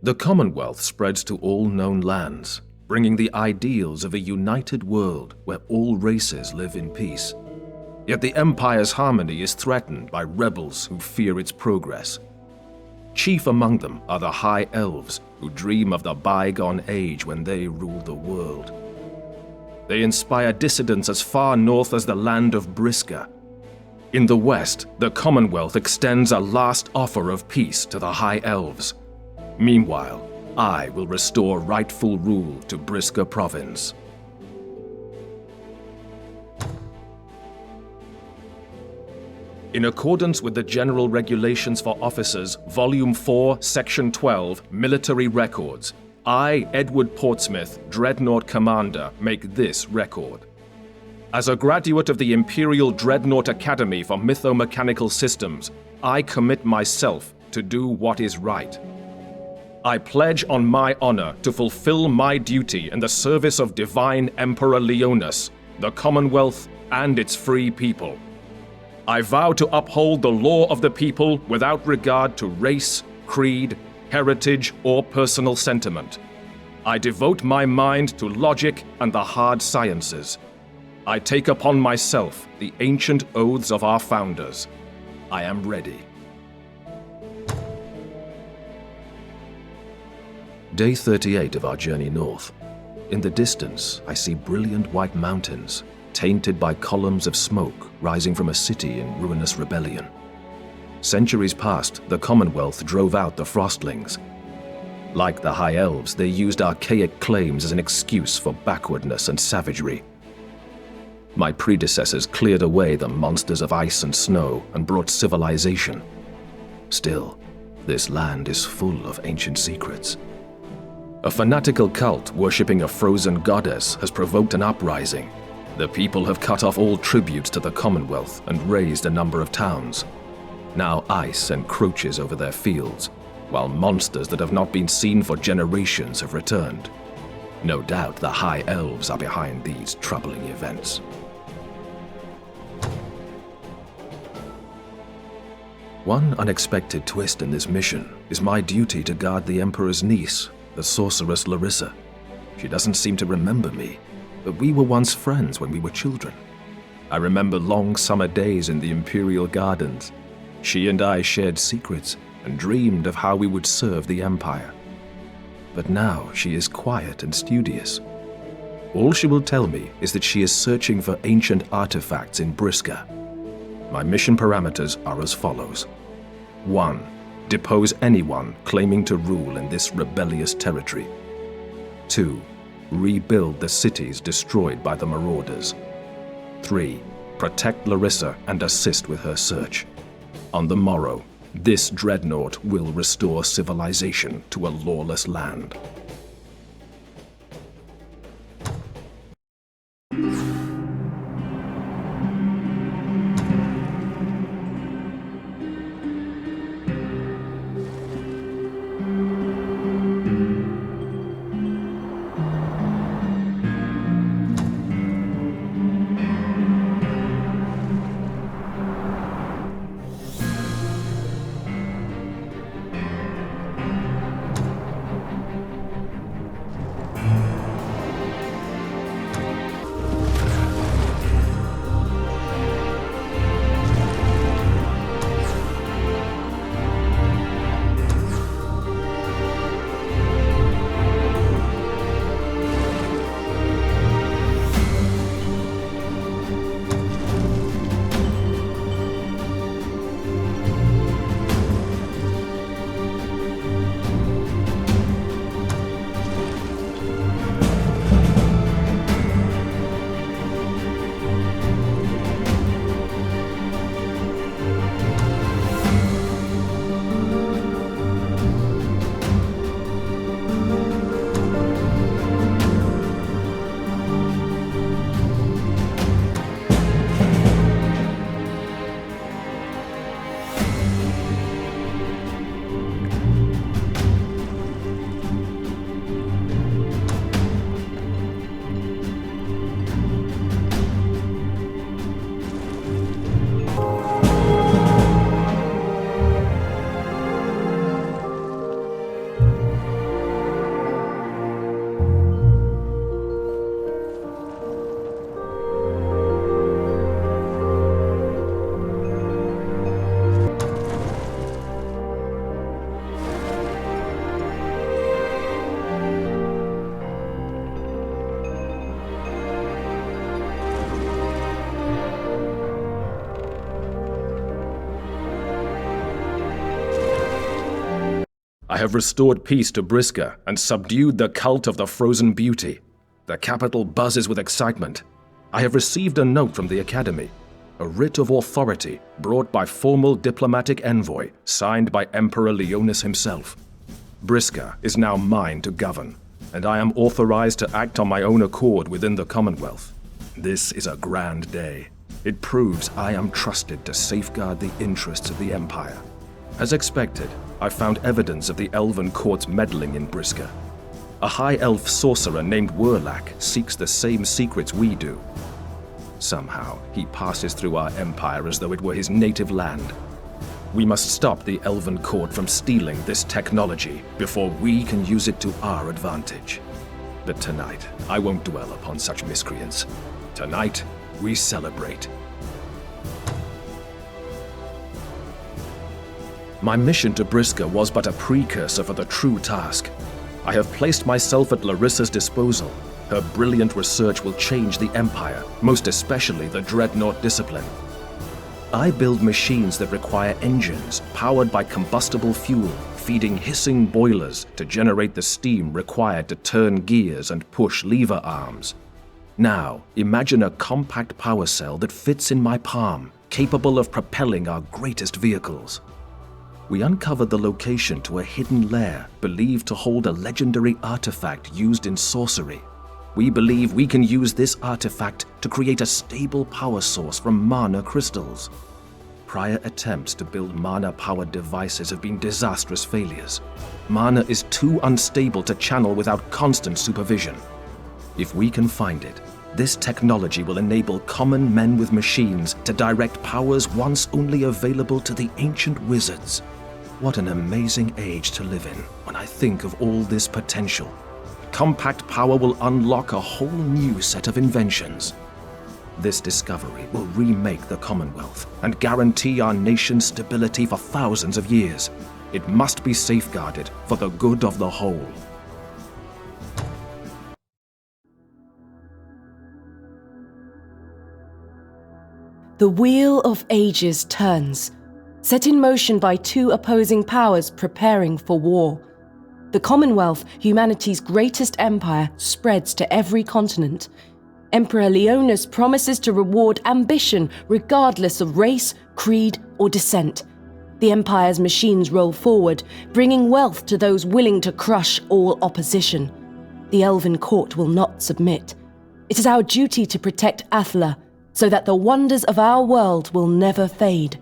The Commonwealth spreads to all known lands, bringing the ideals of a united world where all races live in peace. Yet the Empire's harmony is threatened by rebels who fear its progress. Chief among them are the High Elves, who dream of the bygone age when they ruled the world. They inspire dissidents as far north as the land of Briska. In the west, the Commonwealth extends a last offer of peace to the High Elves. Meanwhile, I will restore rightful rule to Briska Province. In accordance with the General Regulations for Officers, Volume 4, Section 12, Military Records, I, Edward Portsmouth, Dreadnought Commander, make this record. As a graduate of the Imperial Dreadnought Academy for Mythomechanical Systems, I commit myself to do what is right. I pledge on my honor to fulfill my duty in the service of Divine Emperor Leonis, the Commonwealth, and its free people. I vow to uphold the law of the people without regard to race, creed, heritage, or personal sentiment. I devote my mind to logic and the hard sciences. I take upon myself the ancient oaths of our founders. I am ready. Day 38 of our journey north. In the distance, I see brilliant white mountains, tainted by columns of smoke rising from a city in ruinous rebellion. Centuries past, the Commonwealth drove out the Frostlings. Like the High Elves, they used archaic claims as an excuse for backwardness and savagery. My predecessors cleared away the monsters of ice and snow and brought civilization. Still, this land is full of ancient secrets. A fanatical cult worshipping a frozen goddess has provoked an uprising. The people have cut off all tributes to the Commonwealth and razed a number of towns. Now ice encroaches over their fields, while monsters that have not been seen for generations have returned. No doubt the High Elves are behind these troubling events. One unexpected twist in this mission is my duty to guard the Emperor's niece, the sorceress Larissa. She doesn't seem to remember me, but we were once friends when we were children. I remember long summer days in the Imperial Gardens. She and I shared secrets and dreamed of how we would serve the Empire. But now she is quiet and studious. All she will tell me is that she is searching for ancient artifacts in Briska. My mission parameters are as follows. 1. Depose anyone claiming to rule in this rebellious territory. 2. Rebuild the cities destroyed by the marauders. 3. Protect Larissa and assist with her search. On the morrow, this dreadnought will restore civilization to a lawless land. I have restored peace to Briska and subdued the cult of the frozen beauty. The capital buzzes with excitement. I have received a note from the Academy, a writ of authority brought by formal diplomatic envoy signed by Emperor Leonis himself. Briska is now mine to govern, and I am authorized to act on my own accord within the Commonwealth. This is a grand day. It proves I am trusted to safeguard the interests of the Empire. As expected, I found evidence of the Elven Court's meddling in Briska. A high elf sorcerer named Wurlak seeks the same secrets we do. Somehow, he passes through our empire as though it were his native land. We must stop the Elven Court from stealing this technology before we can use it to our advantage. But tonight, I won't dwell upon such miscreants. Tonight, we celebrate. My mission to Briska was but a precursor for the true task. I have placed myself at Larissa's disposal. Her brilliant research will change the Empire, most especially the Dreadnought discipline. I build machines that require engines powered by combustible fuel, feeding hissing boilers to generate the steam required to turn gears and push lever arms. Now, imagine a compact power cell that fits in my palm, capable of propelling our greatest vehicles. We uncovered the location to a hidden lair believed to hold a legendary artifact used in sorcery. We believe we can use this artifact to create a stable power source from mana crystals. Prior attempts to build mana-powered devices have been disastrous failures. Mana is too unstable to channel without constant supervision. If we can find it, this technology will enable common men with machines to direct powers once only available to the ancient wizards. What an amazing age to live in when I think of all this potential. Compact power will unlock a whole new set of inventions. This discovery will remake the Commonwealth and guarantee our nation's stability for thousands of years. It must be safeguarded for the good of the whole. The Wheel of Ages turns, set in motion by two opposing powers preparing for war. The Commonwealth, humanity's greatest empire, spreads to every continent. Emperor Leonis promises to reward ambition regardless of race, creed, or descent. The empire's machines roll forward, bringing wealth to those willing to crush all opposition. The Elven Court will not submit. It is our duty to protect Athla, so that the wonders of our world will never fade.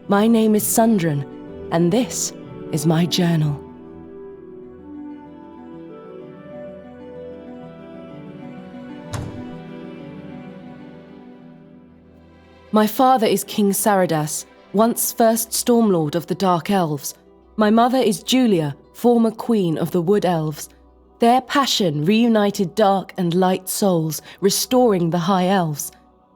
My name is Sundran, and this is my journal. My father is King Saradas, once first Stormlord of the Dark Elves. My mother is Julia, former Queen of the Wood Elves. Their passion reunited dark and light souls, restoring the High Elves.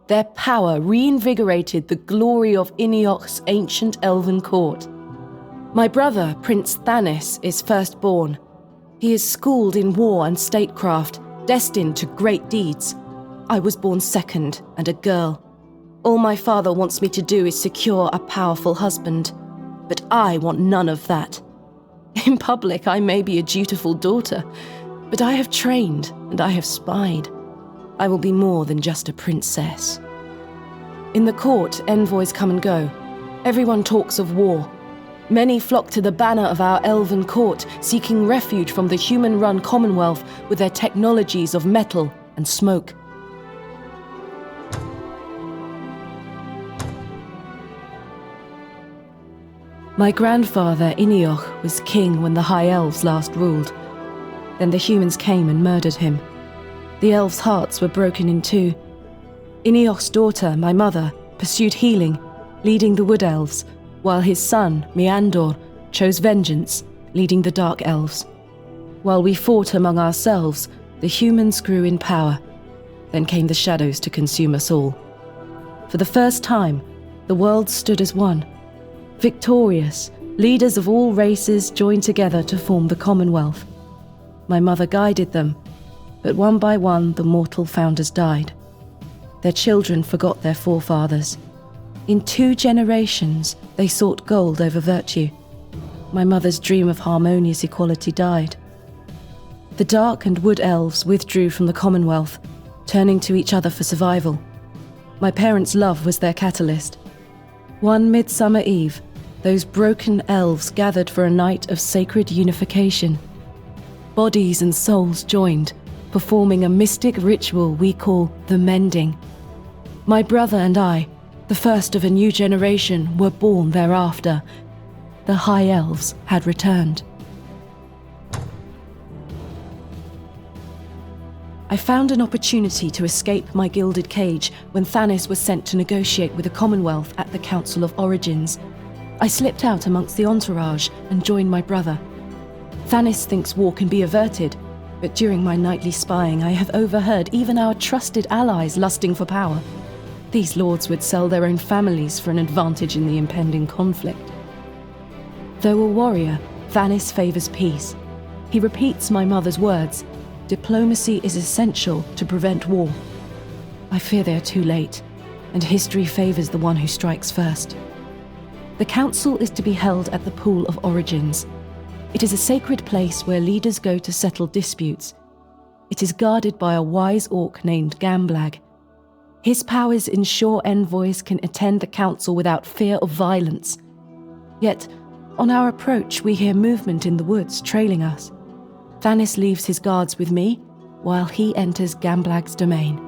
Their power reinvigorated the glory of Inioch's ancient elven court. My brother, Prince Thanis, is firstborn. He is schooled in war and statecraft, destined to great deeds. I was born second and a girl. All my father wants me to do is secure a powerful husband, but I want none of that. In public, I may be a dutiful daughter, but I have trained and I have spied. I will be more than just a princess. In the court, envoys come and go. Everyone talks of war. Many flock to the banner of our elven court, seeking refuge from the human-run Commonwealth with their technologies of metal and smoke. My grandfather, Inioch, was king when the High Elves last ruled. Then the humans came and murdered him. The elves' hearts were broken in two. Inioch's daughter, my mother, pursued healing, leading the Wood Elves, while his son, Meandor, chose vengeance, leading the Dark Elves. While we fought among ourselves, the humans grew in power. Then came the shadows to consume us all. For the first time, the world stood as one. Victorious, leaders of all races joined together to form the Commonwealth. My mother guided them, but one by one the mortal founders died. Their children forgot their forefathers. In 2 generations, they sought gold over virtue. my mother's dream of harmonious equality died. The Dark and Wood Elves withdrew from the Commonwealth, turning to each other for survival. My parents' love was their catalyst. One midsummer eve, those broken elves gathered for a night of sacred unification. Bodies and souls joined, performing a mystic ritual we call the Mending. My brother and I, the first of a new generation, were born thereafter. The High Elves had returned. I found an opportunity to escape my gilded cage when Thanis was sent to negotiate with the Commonwealth at the Council of Origins. I slipped out amongst the entourage and joined my brother. Thanis thinks war can be averted, but during my nightly spying I have overheard even our trusted allies lusting for power. These lords would sell their own families for an advantage in the impending conflict. Though a warrior, Thanis favours peace. He repeats my mother's words: diplomacy is essential to prevent war. I fear they are too late, and history favours the one who strikes first. The council is to be held at the Pool of Origins. It is a sacred place where leaders go to settle disputes. It is guarded by a wise orc named Gamblag. His powers ensure envoys can attend the council without fear of violence. Yet, on our approach, we hear movement in the woods trailing us. Thanis leaves his guards with me, while he enters Gamblag's domain.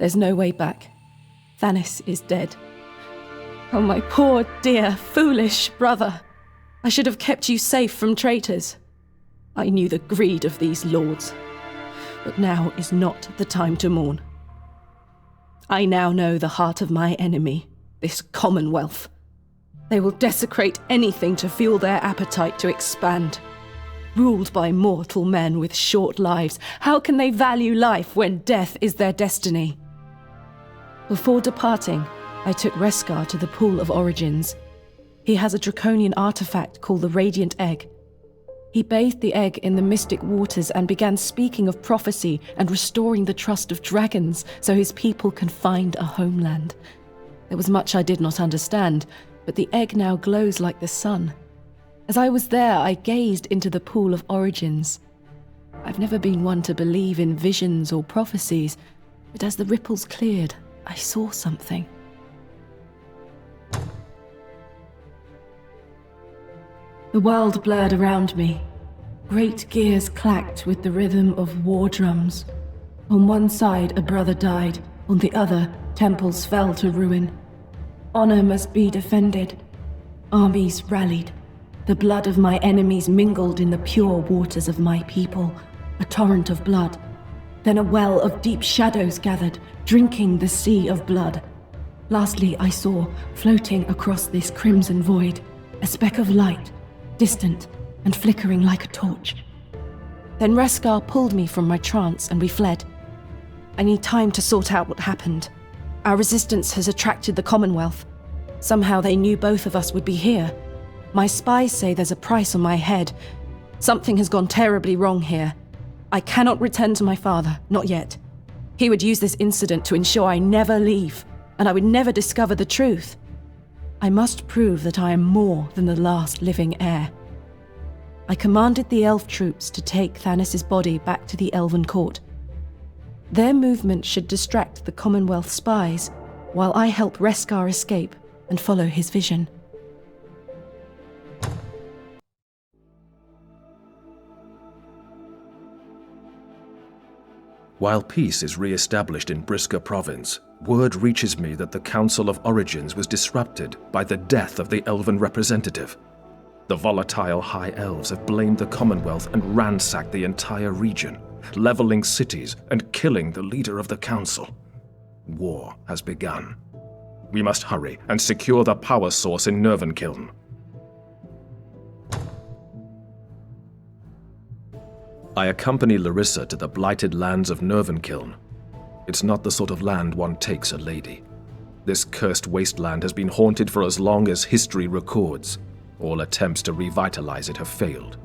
There's no way back. Thanis is dead. Oh, my poor, dear, foolish brother. I should have kept you safe from traitors. I knew the greed of these lords. But now is not the time to mourn. I now know the heart of my enemy, this Commonwealth. They will desecrate anything to fuel their appetite to expand. Ruled by mortal men with short lives, how can they value life when death is their destiny? Before departing, I took Reskar to the Pool of Origins. He has a draconian artifact called the Radiant Egg. He bathed the egg in the mystic waters and began speaking of prophecy and restoring the trust of dragons so his people can find a homeland. There was much I did not understand, but the egg now glows like the sun. As I was there, I gazed into the Pool of Origins. I've never been one to believe in visions or prophecies, but as the ripples cleared, I saw something. The world blurred around me. Great gears clacked with the rhythm of war drums. On one side, a brother died. On the other, temples fell to ruin. Honor must be defended. Armies rallied. The blood of my enemies mingled in the pure waters of my people. A torrent of blood. Then a well of deep shadows gathered, drinking the sea of blood. Lastly, I saw, floating across this crimson void, a speck of light, distant and flickering like a torch. Then Reskar pulled me from my trance and we fled. I need time to sort out what happened. Our resistance has attracted the Commonwealth. Somehow they knew both of us would be here. My spies say there's a price on my head. Something has gone terribly wrong here. I cannot return to my father, not yet. He would use this incident to ensure I never leave, and I would never discover the truth. I must prove that I am more than the last living heir. I commanded the elf troops to take Thanis' body back to the Elven Court. Their movement should distract the Commonwealth spies, while I help Reskar escape and follow his vision. While peace is re-established in Briska province, word reaches me that the Council of Origins was disrupted by the death of the Elven representative. The volatile High Elves have blamed the Commonwealth and ransacked the entire region, leveling cities and killing the leader of the Council. War has begun. We must hurry and secure the power source in Nervankiln. I accompany Larissa to the blighted lands of Nervankiln. It's not the sort of land one takes a lady. This cursed wasteland has been haunted for as long as history records. All attempts to revitalize it have failed.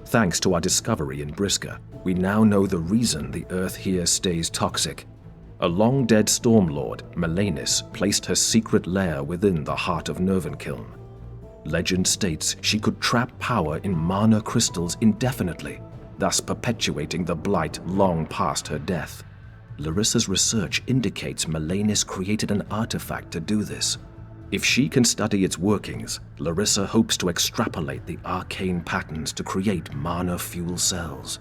Thanks to our discovery in Briska, we now know the reason the earth here stays toxic. A long-dead Stormlord, Melanis, placed her secret lair within the heart of Nervankiln. Legend states she could trap power in mana crystals indefinitely, thus perpetuating the blight long past her death. Larissa's research indicates Melanis created an artifact to do this. If she can study its workings, Larissa hopes to extrapolate the arcane patterns to create mana fuel cells.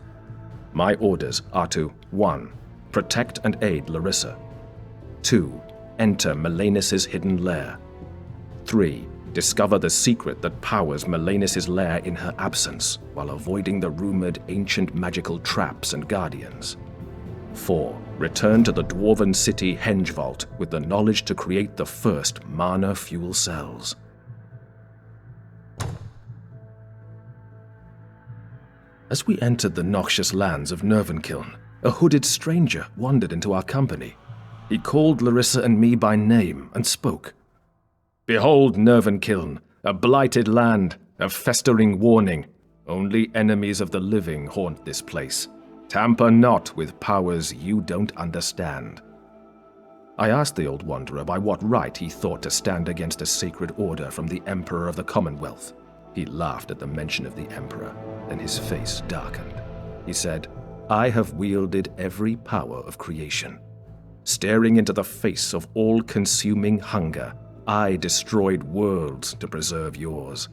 My orders are to 1. Protect and aid Larissa. 2. Enter Melanis' hidden lair. 3. Discover the secret that powers Melanis' lair in her absence, while avoiding the rumored ancient magical traps and guardians. 4. Return to the dwarven city Henge Vault with the knowledge to create the first mana fuel cells. As we entered the noxious lands of Nervankiln, a hooded stranger wandered into our company. He called Larissa and me by name and spoke. "Behold Nervankiln, a blighted land, a festering warning. Only enemies of the living haunt this place. Tamper not with powers you don't understand." I asked the old wanderer by what right he thought to stand against a sacred order from the Emperor of the Commonwealth. He laughed at the mention of the Emperor, then his face darkened. He said, "I have wielded every power of creation. Staring into the face of all-consuming hunger, I destroyed worlds to preserve yours."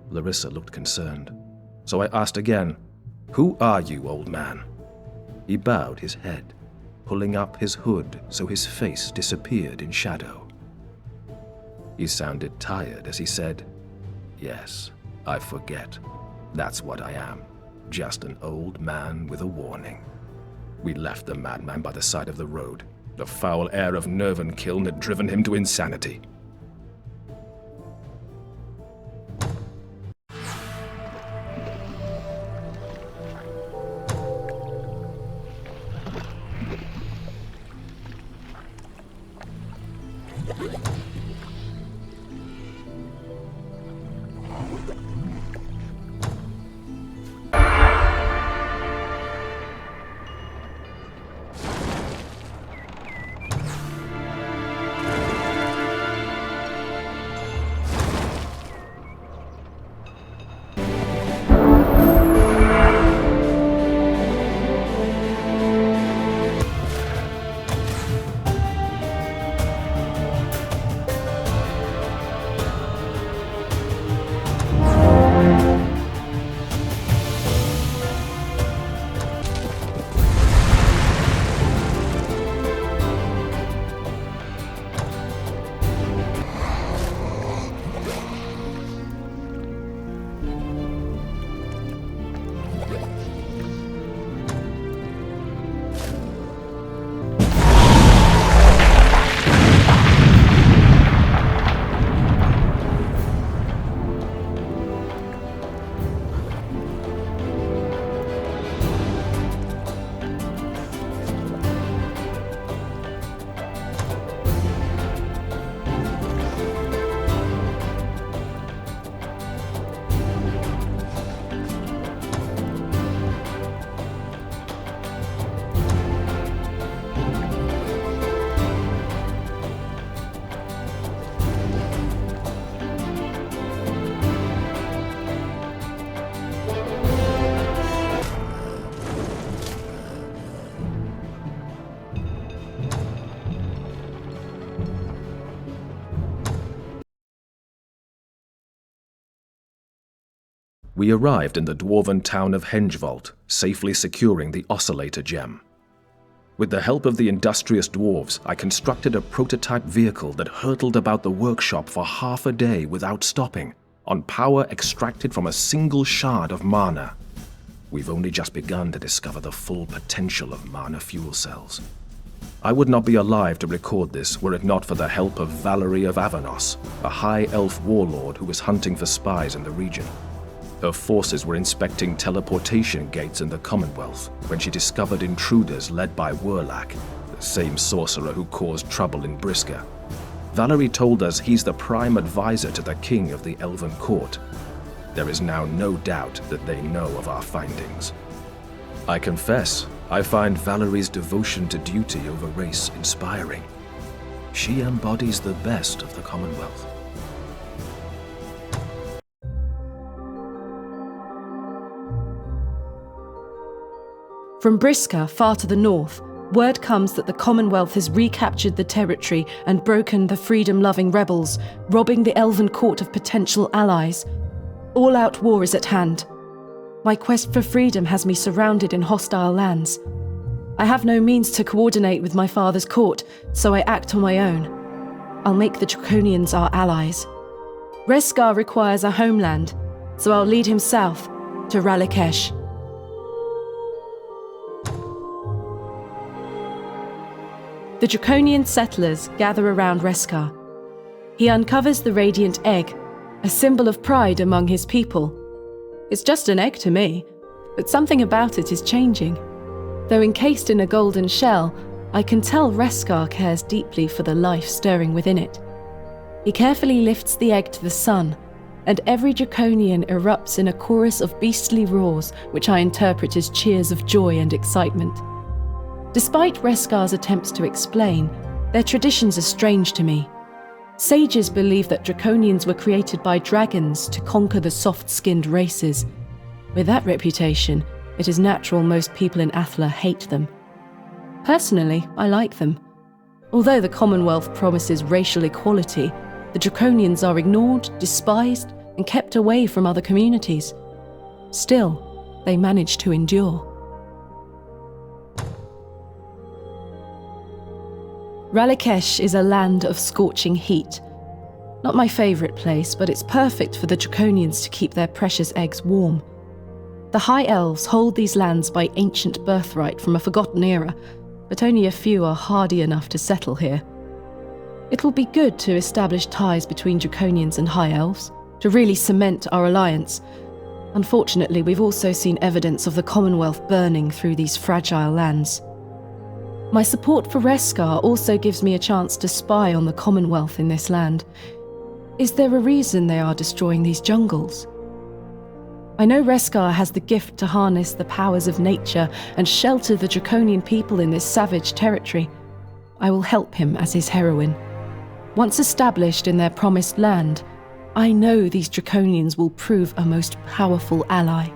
Larissa looked concerned, so I asked again, "Who are you, old man?" He bowed his head. pulling up his hood so his face disappeared in shadow. He sounded tired as he said, "Yes, I forget. That's what I am. Just an old man with a warning." We left the madman by the side of the road. The foul air of Nervankiln had driven him to insanity. We arrived in the dwarven town of Hengvold, safely securing the oscillator gem. With the help of the industrious dwarves, I constructed a prototype vehicle that hurtled about the workshop for half a day without stopping, on power extracted from a single shard of mana. We've only just begun to discover the full potential of mana fuel cells. I would not be alive to record this were it not for the help of Valerie of Avanos, a high elf warlord who was hunting for spies in the region. Her forces were inspecting teleportation gates in the Commonwealth when she discovered intruders led by Werlak, the same sorcerer who caused trouble in Briska. Valerie told us he's the prime advisor to the king of the Elven Court. There is now no doubt that they know of our findings. I confess, I find Valerie's devotion to duty over race inspiring. She embodies the best of the Commonwealth. From Briska, far to the north, word comes that the Commonwealth has recaptured the territory and broken the freedom-loving rebels, robbing the Elven Court of potential allies. All-out war is at hand. My quest for freedom has me surrounded in hostile lands. I have no means to coordinate with my father's court, so I act on my own. I'll make the Draconians our allies. Reskar requires a homeland, so I'll lead him south to Ralikesh. The Draconian settlers gather around Reskar. He uncovers the radiant egg, a symbol of pride among his people. It's just an egg to me, but something about it is changing. Though encased in a golden shell, I can tell Reskar cares deeply for the life stirring within it. He carefully lifts the egg to the sun, and every Draconian erupts in a chorus of beastly roars, which I interpret as cheers of joy and excitement. Despite Reskar's attempts to explain, their traditions are strange to me. Sages believe that Draconians were created by dragons to conquer the soft-skinned races. With that reputation, it is natural most people in Athla hate them. Personally, I like them. Although the Commonwealth promises racial equality, the Draconians are ignored, despised, and kept away from other communities. Still, they manage to endure. Ralikesh is a land of scorching heat. Not my favourite place, but it's perfect for the Draconians to keep their precious eggs warm. The High Elves hold these lands by ancient birthright from a forgotten era, but only a few are hardy enough to settle here. It will be good to establish ties between Draconians and High Elves, to really cement our alliance. Unfortunately, we've also seen evidence of the Commonwealth burning through these fragile lands. My support for Reskar also gives me a chance to spy on the Commonwealth in this land. Is there a reason they are destroying these jungles? I know Reskar has the gift to harness the powers of nature and shelter the Draconian people in this savage territory. I will help him as his heroine. Once established in their promised land, I know these Draconians will prove a most powerful ally.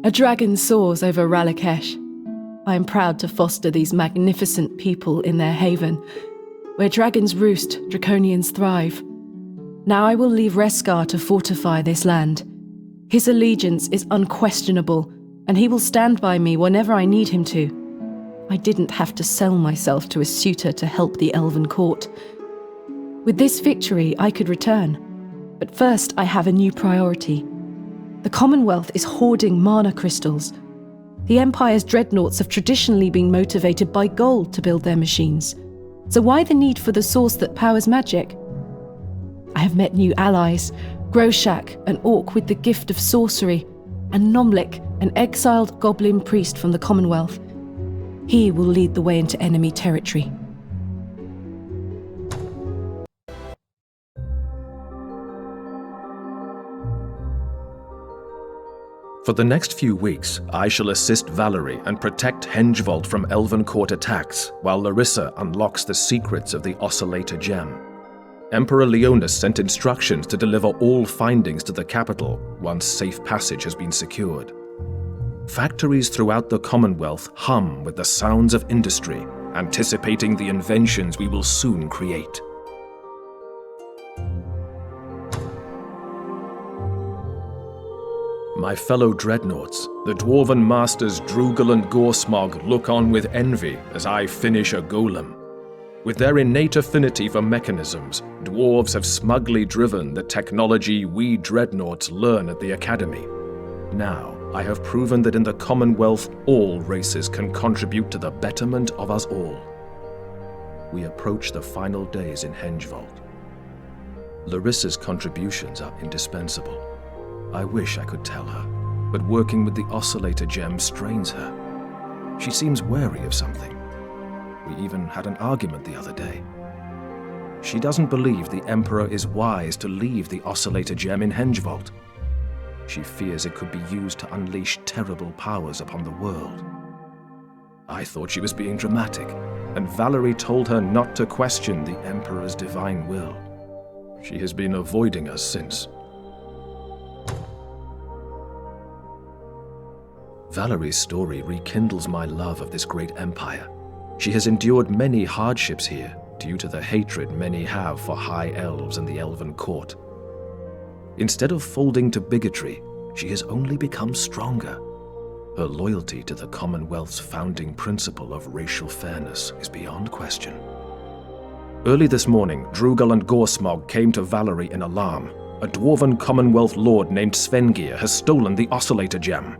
A dragon soars over Ralakesh. I am proud to foster these magnificent people in their haven. Where dragons roost, draconians thrive. Now I will leave Reskar to fortify this land. His allegiance is unquestionable, and he will stand by me whenever I need him to. I didn't have to sell myself to a suitor to help the Elven court. With this victory, I could return. But first, I have a new priority. The Commonwealth is hoarding mana crystals. The Empire's dreadnoughts have traditionally been motivated by gold to build their machines. So why the need for the source that powers magic? I have met new allies, Groshak, an orc with the gift of sorcery, and Nomlik, an exiled goblin priest from the Commonwealth. He will lead the way into enemy territory. For the next few weeks, I shall assist Valerie and protect Hengevald from Elven Court attacks, while Larissa unlocks the secrets of the Oscillator Gem. Emperor Leonis sent instructions to deliver all findings to the capital once safe passage has been secured. Factories throughout the Commonwealth hum with the sounds of industry, anticipating the inventions we will soon create. My fellow dreadnoughts, the dwarven masters Drugel and Gorsmog look on with envy as I finish a golem. With their innate affinity for mechanisms, dwarves have smugly driven the technology we dreadnoughts learn at the Academy. Now, I have proven that in the Commonwealth, all races can contribute to the betterment of us all. We approach the final days in Hengevald. Larissa's contributions are indispensable. I wish I could tell her, but working with the Oscillator Gem strains her. She seems wary of something. We even had an argument the other day. She doesn't believe the Emperor is wise to leave the Oscillator Gem in Hengevald. She fears it could be used to unleash terrible powers upon the world. I thought she was being dramatic, and Valerie told her not to question the Emperor's divine will. She has been avoiding us since. Valerie's story rekindles my love of this great empire. She has endured many hardships here due to the hatred many have for high elves and the Elven court. Instead of folding to bigotry, she has only become stronger. Her loyalty to the Commonwealth's founding principle of racial fairness is beyond question. Early this morning, Drugel and Gorsmog came to Valerie in alarm. A dwarven Commonwealth lord named Svengir has stolen the Oscillator Gem.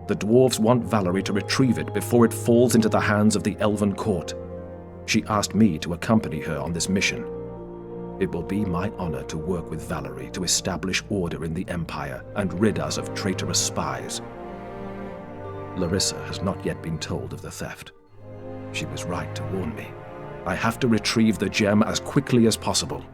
The dwarves want Valerie to retrieve it before it falls into the hands of the Elven court. She asked me to accompany her on this mission. It will be my honor to work with Valerie to establish order in the Empire and rid us of traitorous spies. Larissa has not yet been told of the theft. She was right to warn me. I have to retrieve the gem as quickly as possible.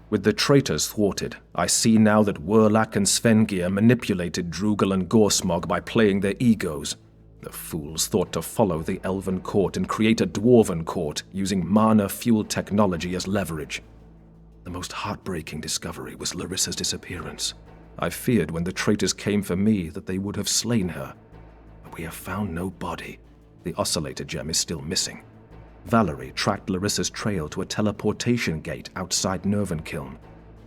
With the traitors thwarted, I see now that Werlak and Svengeir manipulated Drugel and Gorsmog by playing their egos. The fools thought to follow the elven court and create a dwarven court using mana-fueled technology as leverage. The most heartbreaking discovery was Larissa's disappearance. I feared when the traitors came for me that they would have slain her. But we have found no body. The oscillator gem is still missing. Valerie tracked Larissa's trail to a teleportation gate outside Nervenkiln.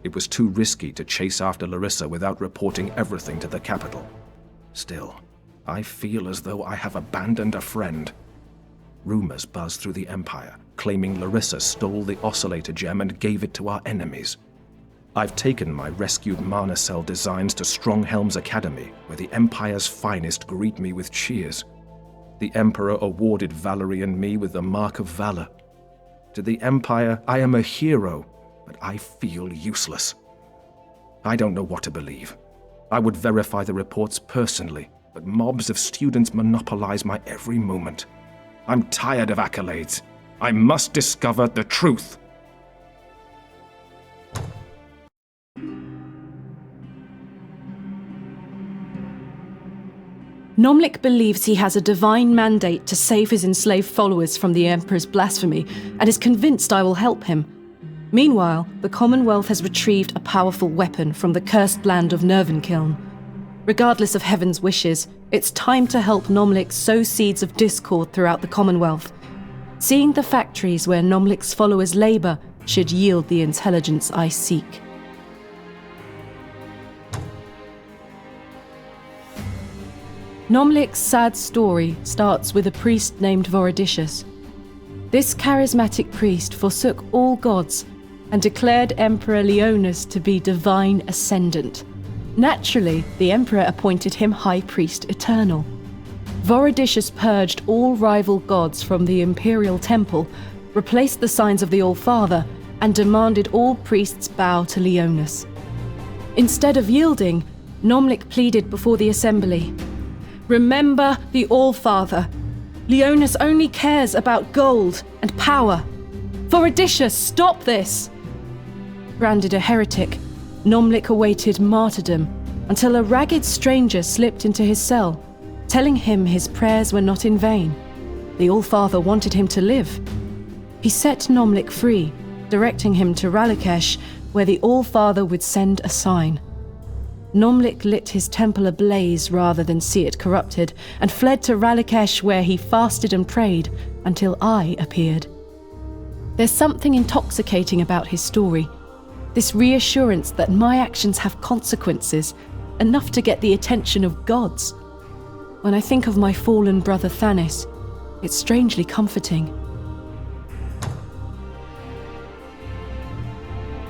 It was too risky to chase after Larissa without reporting everything to the capital. Still, I feel as though I have abandoned a friend. Rumors buzz through the Empire, claiming Larissa stole the oscillator gem and gave it to our enemies. I've taken my rescued mana cell designs to Stronghelm's Academy, where the Empire's finest greet me with cheers. The Emperor awarded Valerie and me with the Mark of Valor. To the Empire, I am a hero, but I feel useless. I don't know what to believe. I would verify the reports personally, but mobs of students monopolize my every moment. I'm tired of accolades. I must discover the truth. Nomlik believes he has a divine mandate to save his enslaved followers from the Emperor's blasphemy, and is convinced I will help him. Meanwhile, the Commonwealth has retrieved a powerful weapon from the cursed land of Nervenkiln. Regardless of Heaven's wishes, it's time to help Nomlik sow seeds of discord throughout the Commonwealth. Seeing the factories where Nomlik's followers labor should yield the intelligence I seek. Nomlik's sad story starts with a priest named Vorodicius. This charismatic priest forsook all gods and declared Emperor Leonis to be divine ascendant. Naturally, the Emperor appointed him High Priest Eternal. Vorodicius purged all rival gods from the Imperial Temple, replaced the signs of the All-Father, and demanded all priests bow to Leonis. Instead of yielding, Nomlik pleaded before the assembly. Remember the All-Father. Leonis only cares about gold and power. Vorodicius, stop this! Branded a heretic, Nomlik awaited martyrdom until a ragged stranger slipped into his cell, telling him his prayers were not in vain. The All-Father wanted him to live. He set Nomlik free, directing him to Ralakesh, where the All-Father would send a sign. Nomlik lit his temple ablaze rather than see it corrupted, and fled to Ralakesh, where he fasted and prayed until I appeared. There's something intoxicating about his story, this reassurance that my actions have consequences, enough to get the attention of gods. When I think of my fallen brother Thanis, it's strangely comforting.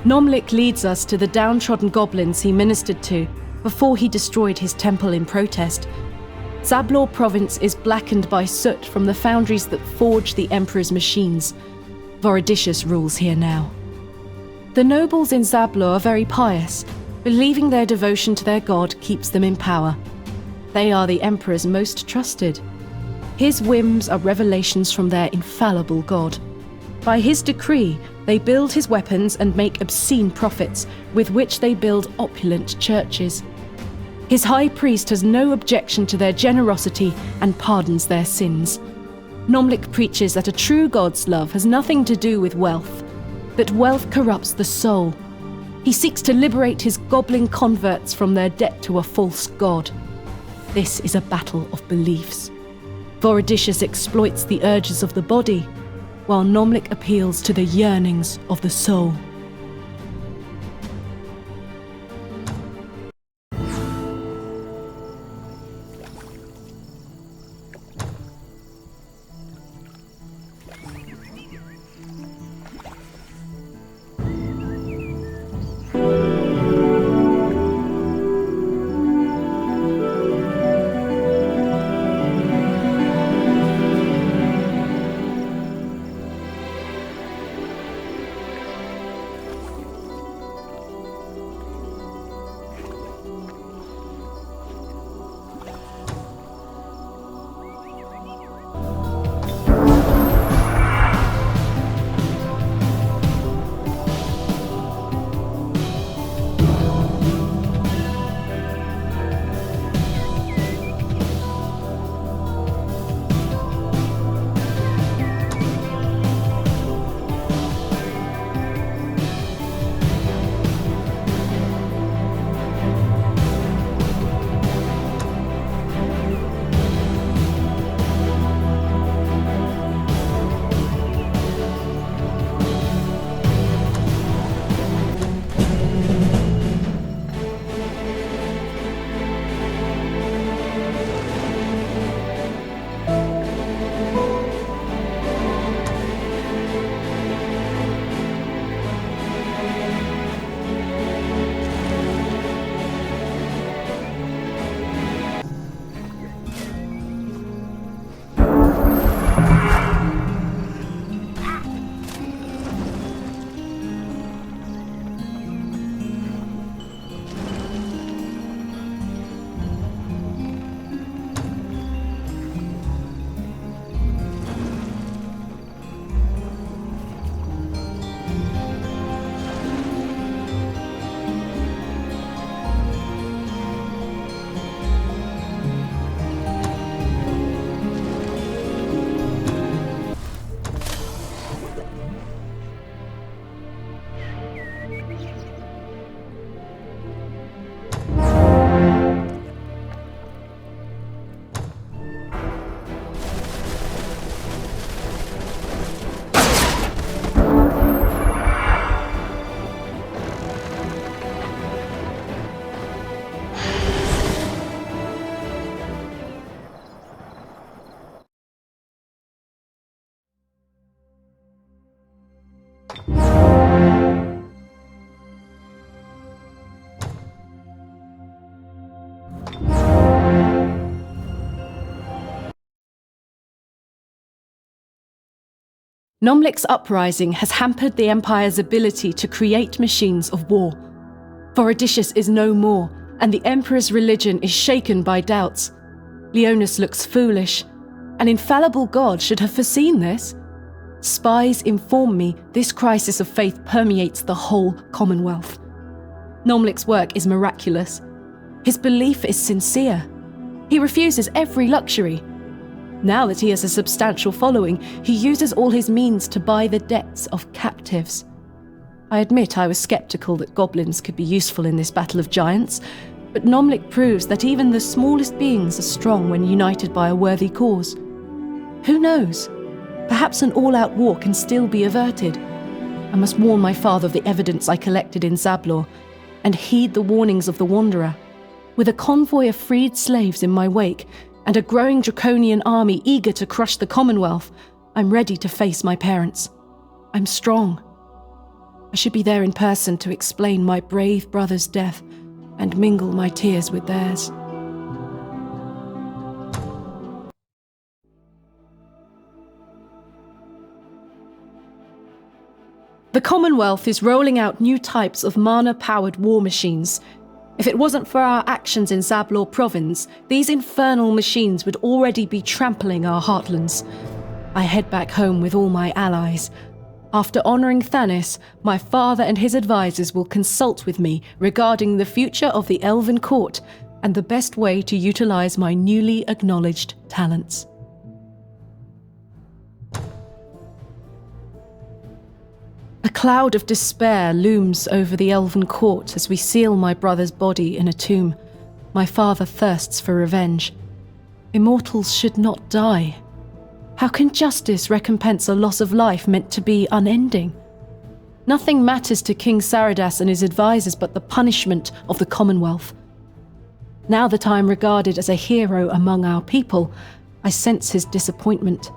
Nomlik leads us to the downtrodden goblins he ministered to before he destroyed his temple in protest. Zablor province is blackened by soot from the foundries that forge the Emperor's machines. Vorodicius rules here now. The nobles in Zablor are very pious, believing their devotion to their god keeps them in power. They are the Emperor's most trusted. His whims are revelations from their infallible god. By his decree, they build his weapons and make obscene profits, with which they build opulent churches. His high priest has no objection to their generosity and pardons their sins. Nomlik preaches that a true god's love has nothing to do with wealth, that wealth corrupts the soul. He seeks to liberate his goblin converts from their debt to a false god. This is a battle of beliefs. Vorodicius exploits the urges of the body, while Nomlik appeals to the yearnings of the soul. Nomlik's uprising has hampered the Empire's ability to create machines of war. For Odysseus is no more, and the Emperor's religion is shaken by doubts. Leonis looks foolish. An infallible god should have foreseen this. Spies inform me this crisis of faith permeates the whole Commonwealth. Nomlik's work is miraculous. His belief is sincere. He refuses every luxury. Now that he has a substantial following, he uses all his means to buy the debts of captives. I admit I was sceptical that goblins could be useful in this battle of giants, but Nomlik proves that even the smallest beings are strong when united by a worthy cause. Who knows? Perhaps an all-out war can still be averted. I must warn my father of the evidence I collected in Zablor, and heed the warnings of the Wanderer. With a convoy of freed slaves in my wake, and a growing draconian army eager to crush the Commonwealth, I'm ready to face my parents. I'm strong. I should be there in person to explain my brave brother's death and mingle my tears with theirs. The Commonwealth is rolling out new types of mana-powered war machines. If it wasn't for our actions in Zablor province, these infernal machines would already be trampling our heartlands. I head back home with all my allies. After honouring Thanis, my father and his advisors will consult with me regarding the future of the Elven Court and the best way to utilise my newly acknowledged talents. A cloud of despair looms over the Elven Court as we seal my brother's body in a tomb. My father thirsts for revenge. Immortals should not die. How can justice recompense a loss of life meant to be unending? Nothing matters to King Saradas and his advisors but the punishment of the Commonwealth. Now that I am regarded as a hero among our people, I sense his disappointment.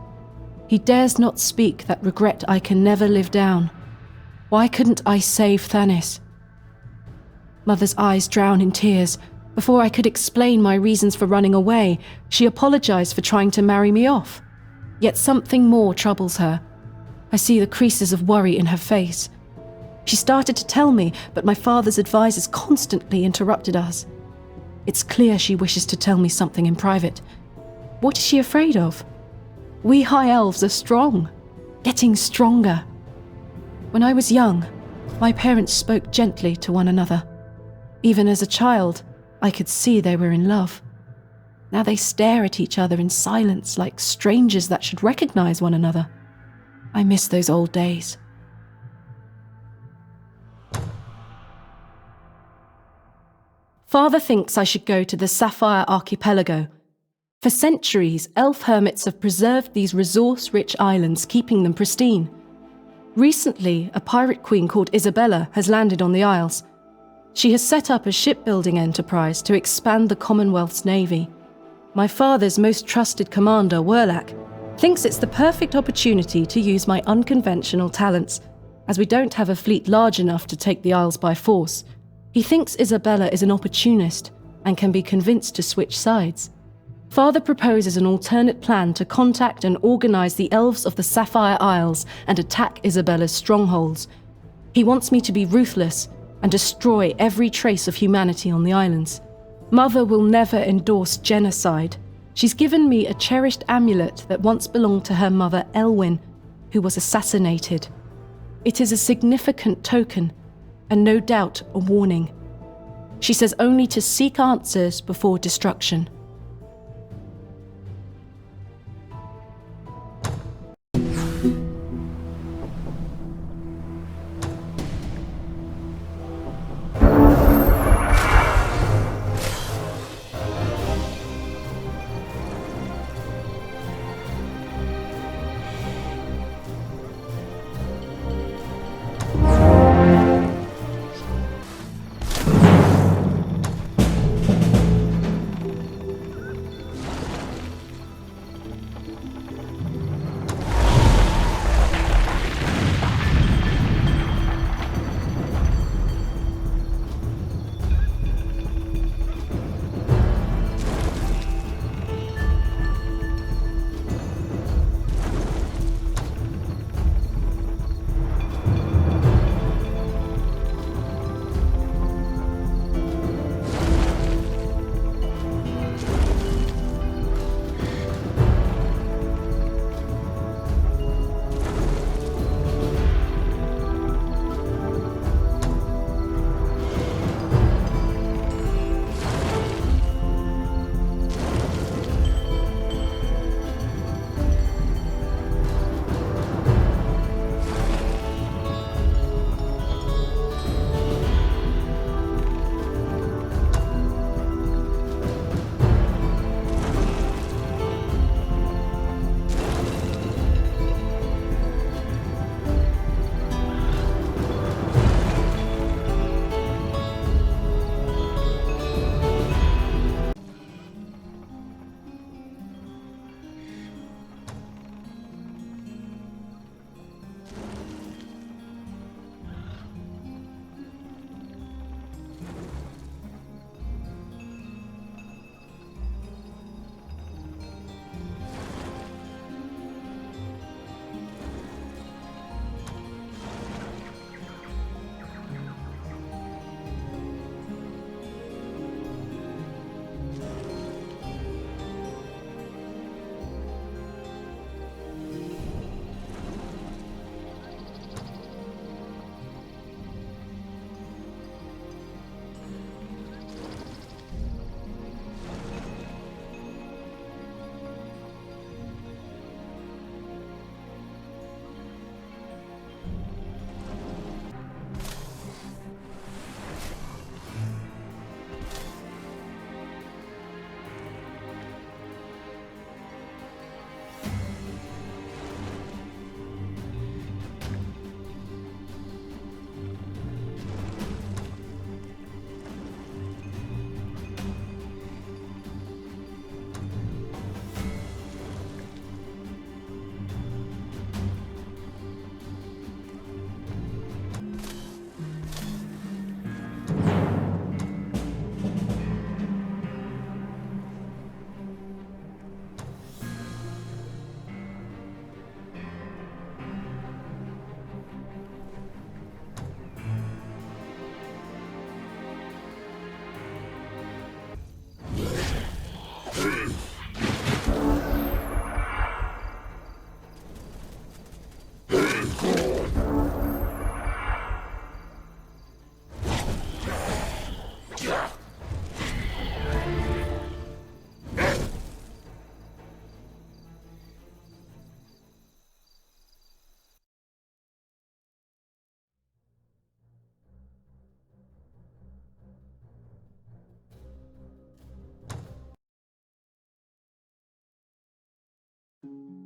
He dares not speak that regret I can never live down. Why couldn't I save Thanis? Mother's eyes drown in tears. Before I could explain my reasons for running away, she apologized for trying to marry me off. Yet something more troubles her. I see the creases of worry in her face. She started to tell me, but my father's advisors constantly interrupted us. It's clear she wishes to tell me something in private. What is she afraid of? We High Elves are strong, getting stronger. When I was young, my parents spoke gently to one another. Even as a child, I could see they were in love. Now they stare at each other in silence like strangers that should recognize one another. I miss those old days. Father thinks I should go to the Sapphire Archipelago. For centuries, elf hermits have preserved these resource-rich islands, keeping them pristine. Recently, a pirate queen called Isabella has landed on the Isles. She has set up a shipbuilding enterprise to expand the Commonwealth's navy. My father's most trusted commander, Werlak, thinks it's the perfect opportunity to use my unconventional talents, as we don't have a fleet large enough to take the Isles by force. He thinks Isabella is an opportunist and can be convinced to switch sides. Father proposes an alternate plan to contact and organise the elves of the Sapphire Isles and attack Isabella's strongholds. He wants me to be ruthless and destroy every trace of humanity on the islands. Mother will never endorse genocide. She's given me a cherished amulet that once belonged to her mother Elwyn, who was assassinated. It is a significant token, and no doubt a warning. She says only to seek answers before destruction.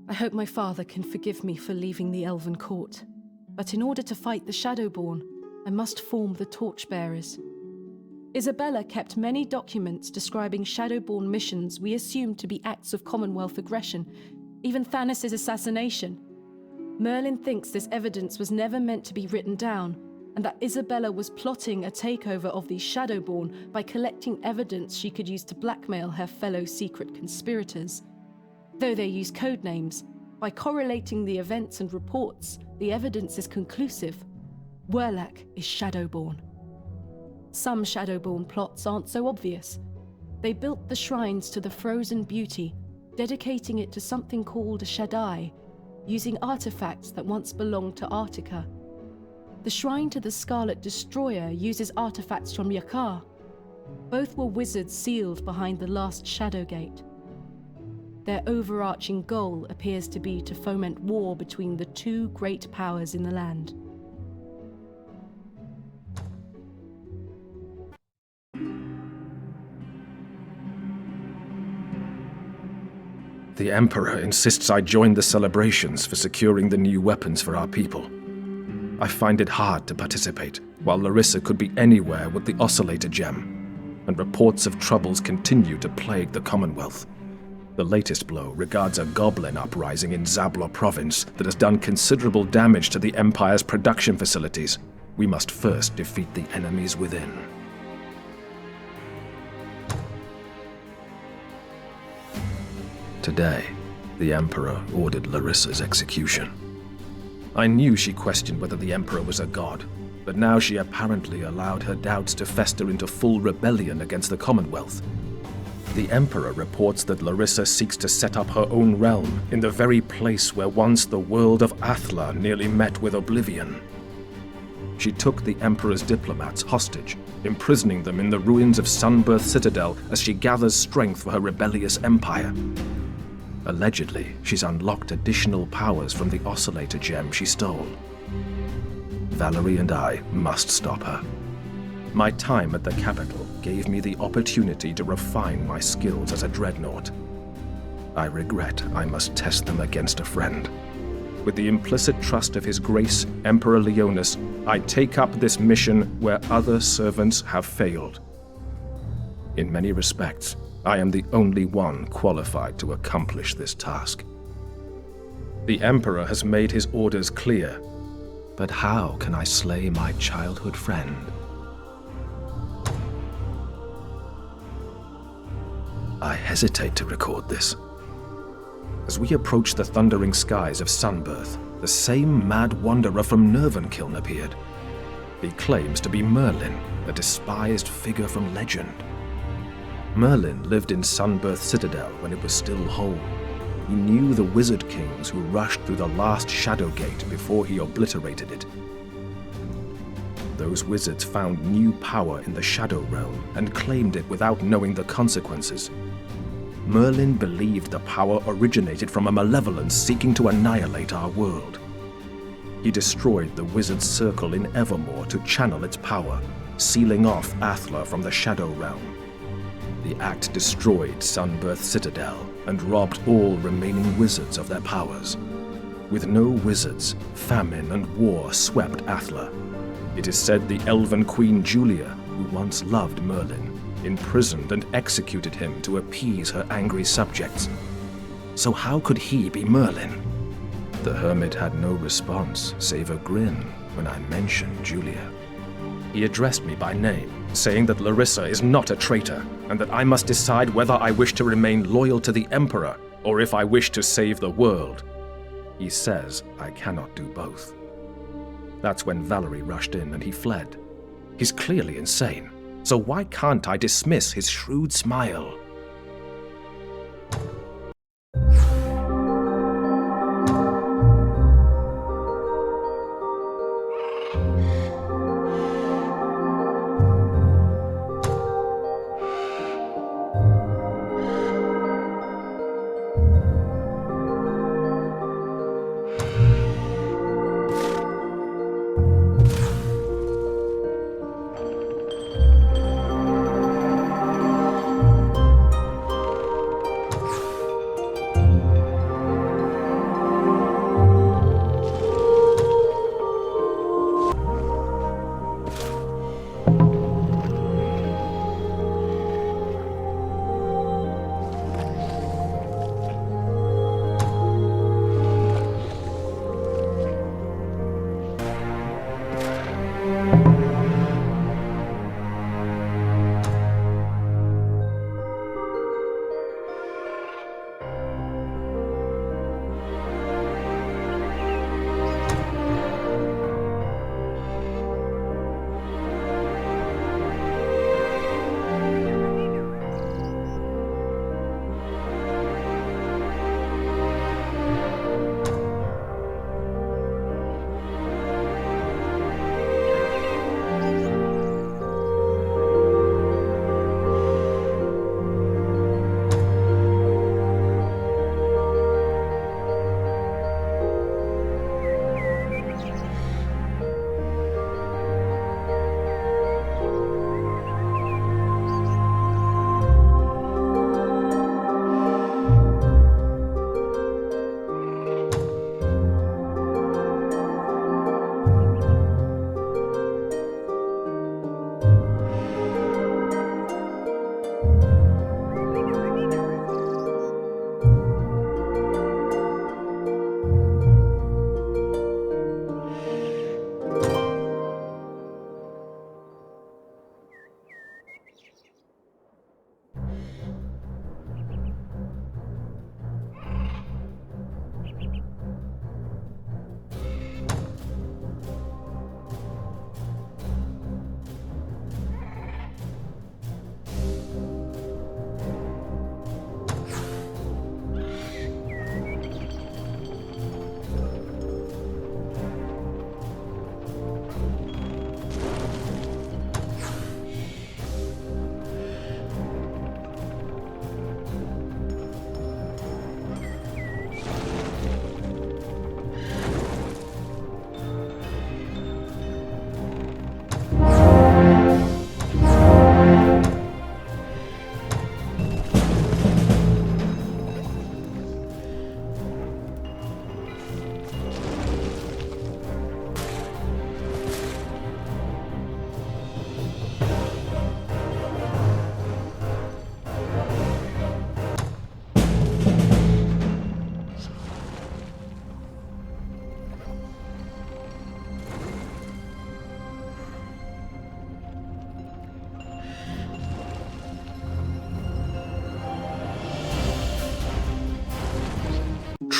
I hope my father can forgive me for leaving the Elven court. But in order to fight the Shadowborn, I must form the Torchbearers. Isabella kept many documents describing Shadowborn missions we assumed to be acts of Commonwealth aggression, even Thanos' assassination. Merlin thinks this evidence was never meant to be written down, and that Isabella was plotting a takeover of the Shadowborn by collecting evidence she could use to blackmail her fellow secret conspirators. Though they use code names, by correlating the events and reports, the evidence is conclusive. Werlak is Shadowborn. Some Shadowborn plots aren't so obvious. They built the shrines to the Frozen Beauty, dedicating it to something called a Shaddai, using artifacts that once belonged to Artica. The shrine to the Scarlet Destroyer uses artifacts from Yakar. Both were wizards sealed behind the last Shadowgate. Their overarching goal appears to be to foment war between the two great powers in the land. The Emperor insists I join the celebrations for securing the new weapons for our people. I find it hard to participate, while Larissa could be anywhere with the Oscillator Gem, and reports of troubles continue to plague the Commonwealth. The latest blow regards a goblin uprising in Zablor province that has done considerable damage to the Empire's production facilities. We must first defeat the enemies within. Today, the Emperor ordered Larissa's execution. I knew she questioned whether the Emperor was a god, but now she apparently allowed her doubts to fester into full rebellion against the Commonwealth. The Emperor reports that Larissa seeks to set up her own realm in the very place where once the world of Athla nearly met with oblivion. She took the Emperor's diplomats hostage, imprisoning them in the ruins of Sunbirth Citadel as she gathers strength for her rebellious empire. Allegedly, she's unlocked additional powers from the Oscillator Gem she stole. Valerie and I must stop her. My time at the capital gave me the opportunity to refine my skills as a dreadnought. I regret I must test them against a friend. With the implicit trust of His Grace, Emperor Leonis, I take up this mission where other servants have failed. In many respects, I am the only one qualified to accomplish this task. The Emperor has made his orders clear, but how can I slay my childhood friend? I hesitate to record this. As we approach the thundering skies of Sunbirth, the same mad wanderer from Nervankiln appeared. He claims to be Merlin, a despised figure from legend. Merlin lived in Sunbirth Citadel when it was still whole. He knew the wizard kings who rushed through the last Shadowgate before he obliterated it. Those wizards found new power in the Shadow Realm and claimed it without knowing the consequences. Merlin believed the power originated from a malevolence seeking to annihilate our world. He destroyed the wizard's circle in Evermore to channel its power, sealing off Athla from the Shadow Realm. The act destroyed Sunbirth Citadel and robbed all remaining wizards of their powers. With no wizards, famine and war swept Athla. It is said the Elven Queen Julia, who once loved Merlin, imprisoned and executed him to appease her angry subjects. So how could he be Merlin? The hermit had no response save a grin when I mentioned Julia. He addressed me by name, saying that Larissa is not a traitor, and that I must decide whether I wish to remain loyal to the Emperor or if I wish to save the world. He says I cannot do both. That's when Valerie rushed in and he fled. He's clearly insane, so why can't I dismiss his shrewd smile?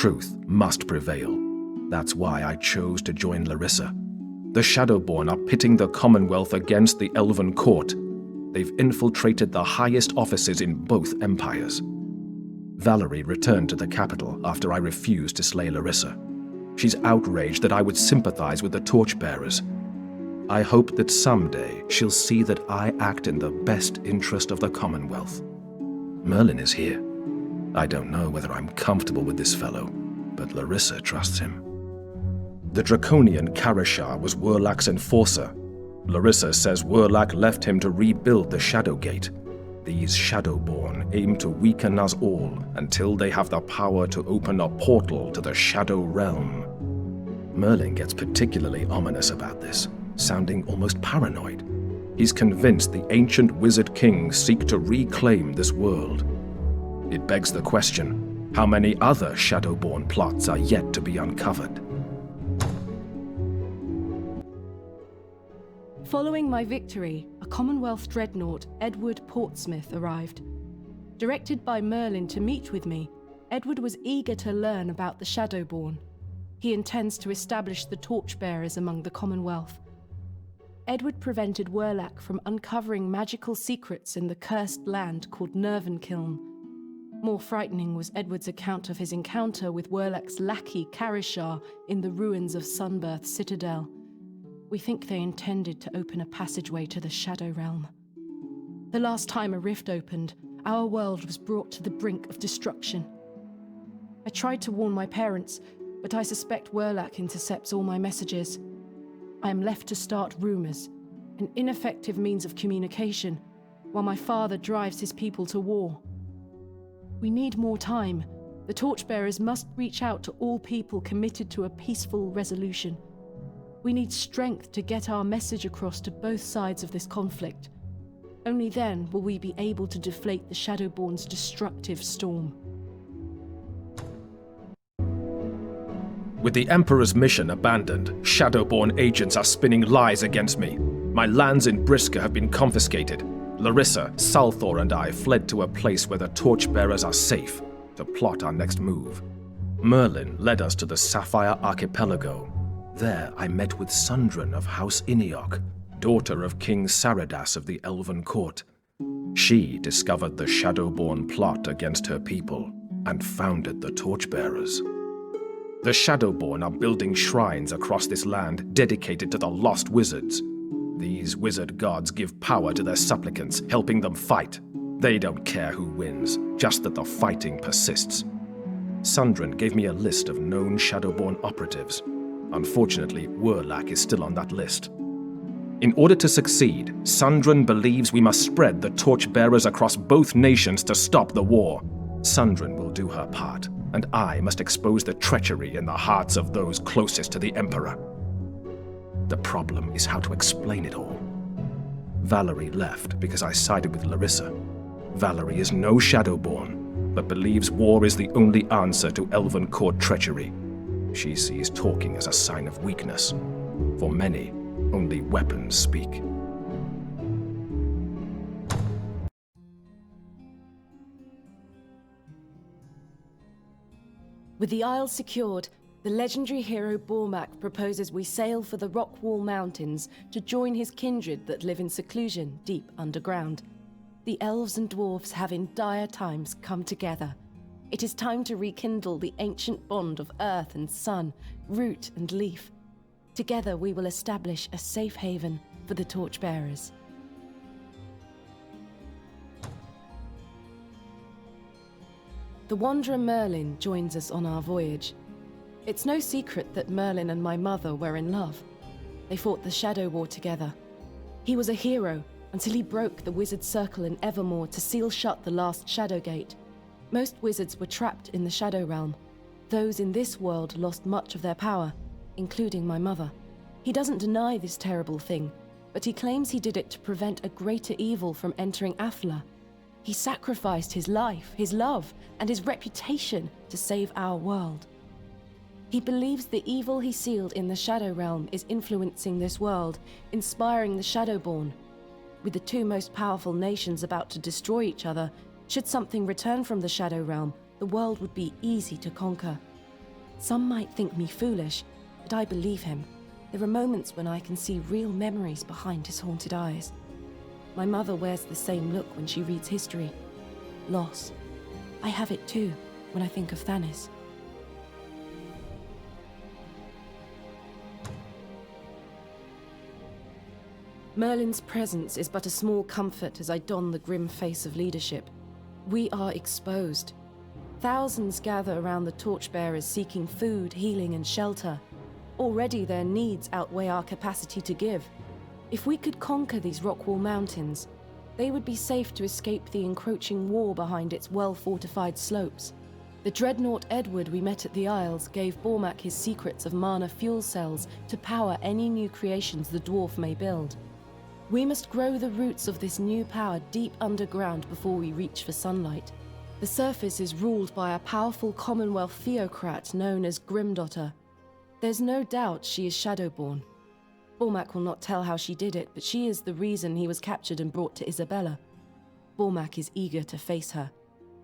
truth must prevail. That's why I chose to join Larissa. The Shadowborn are pitting the Commonwealth against the Elven Court. They've infiltrated the highest offices in both empires. Valerie returned to the capital after I refused to slay Larissa. She's outraged that I would sympathize with the Torchbearers. I hope that someday she'll see that I act in the best interest of the Commonwealth. Merlin is here. I don't know whether I'm comfortable with this fellow, but Larissa trusts him. The Draconian Karashar was Werlak's enforcer. Larissa says Werlak left him to rebuild the Shadowgate. These Shadowborn aim to weaken us all until they have the power to open a portal to the Shadow Realm. Merlin gets particularly ominous about this, sounding almost paranoid. He's convinced the ancient wizard kings seek to reclaim this world. It begs the question, how many other Shadowborn plots are yet to be uncovered? Following my victory, a Commonwealth dreadnought, Edward Portsmouth, arrived. Directed by Merlin to meet with me, Edward was eager to learn about the Shadowborn. He intends to establish the Torchbearers among the Commonwealth. Edward prevented Werlak from uncovering magical secrets in the cursed land called Nervankiln. More frightening was Edward's account of his encounter with Werlak's lackey Karashar in the ruins of Sunbirth Citadel. We think they intended to open a passageway to the Shadow Realm. The last time a rift opened, our world was brought to the brink of destruction. I tried to warn my parents, but I suspect Werlak intercepts all my messages. I am left to start rumors, an ineffective means of communication, while my father drives his people to war. We need more time. The Torchbearers must reach out to all people committed to a peaceful resolution. We need strength to get our message across to both sides of this conflict. Only then will we be able to deflate the Shadowborn's destructive storm. With the Emperor's mission abandoned, Shadowborn agents are spinning lies against me. My lands in Briska have been confiscated. Larissa, Salthor, and I fled to a place where the Torchbearers are safe to plot our next move. Merlin led us to the Sapphire Archipelago. There I met with Sundren of House Iniok, daughter of King Saradas of the Elven Court. She discovered the Shadowborn plot against her people and founded the Torchbearers. The Shadowborn are building shrines across this land dedicated to the lost wizards. These wizard gods give power to their supplicants, helping them fight. They don't care who wins, just that the fighting persists. Sundren gave me a list of known Shadowborn operatives. Unfortunately, Werlak is still on that list. In order to succeed, Sundren believes we must spread the Torchbearers across both nations to stop the war. Sundren will do her part, and I must expose the treachery in the hearts of those closest to the Emperor. The problem is how to explain it all. Valerie left because I sided with Larissa. Valerie is no Shadowborn, but believes war is the only answer to Elven Court treachery. She sees talking as a sign of weakness. For many, only weapons speak. With the Isle secured, the legendary hero Bormak proposes we sail for the Rockwall Mountains to join his kindred that live in seclusion deep underground. The elves and dwarves have in dire times come together. It is time to rekindle the ancient bond of earth and sun, root and leaf. Together we will establish a safe haven for the Torchbearers. The wanderer Merlin joins us on our voyage. It's no secret that Merlin and my mother were in love. They fought the Shadow War together. He was a hero until he broke the wizard circle in Evermore to seal shut the last Shadowgate. Most wizards were trapped in the Shadow Realm. Those in this world lost much of their power, including my mother. He doesn't deny this terrible thing, but he claims he did it to prevent a greater evil from entering Afla. He sacrificed his life, his love, and his reputation to save our world. He believes the evil he sealed in the Shadow Realm is influencing this world, inspiring the Shadowborn. With the two most powerful nations about to destroy each other, should something return from the Shadow Realm, the world would be easy to conquer. Some might think me foolish, but I believe him. There are moments when I can see real memories behind his haunted eyes. My mother wears the same look when she reads history. Loss. I have it too when I think of Thanis. Merlin's presence is but a small comfort as I don the grim face of leadership. We are exposed. Thousands gather around the torchbearers seeking food, healing, and shelter. Already their needs outweigh our capacity to give. If we could conquer these Rockwall Mountains, they would be safe to escape the encroaching war behind its well-fortified slopes. The dreadnought Edward we met at the Isles gave Bormak his secrets of mana fuel cells to power any new creations the dwarf may build. We must grow the roots of this new power deep underground before we reach for sunlight. The surface is ruled by a powerful Commonwealth theocrat known as Grimdottir. There's no doubt she is Shadowborn. Bormak will not tell how she did it, but she is the reason he was captured and brought to Isabella. Bormak is eager to face her.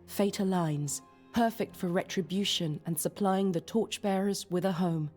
Fate aligns, perfect for retribution and supplying the torchbearers with a home.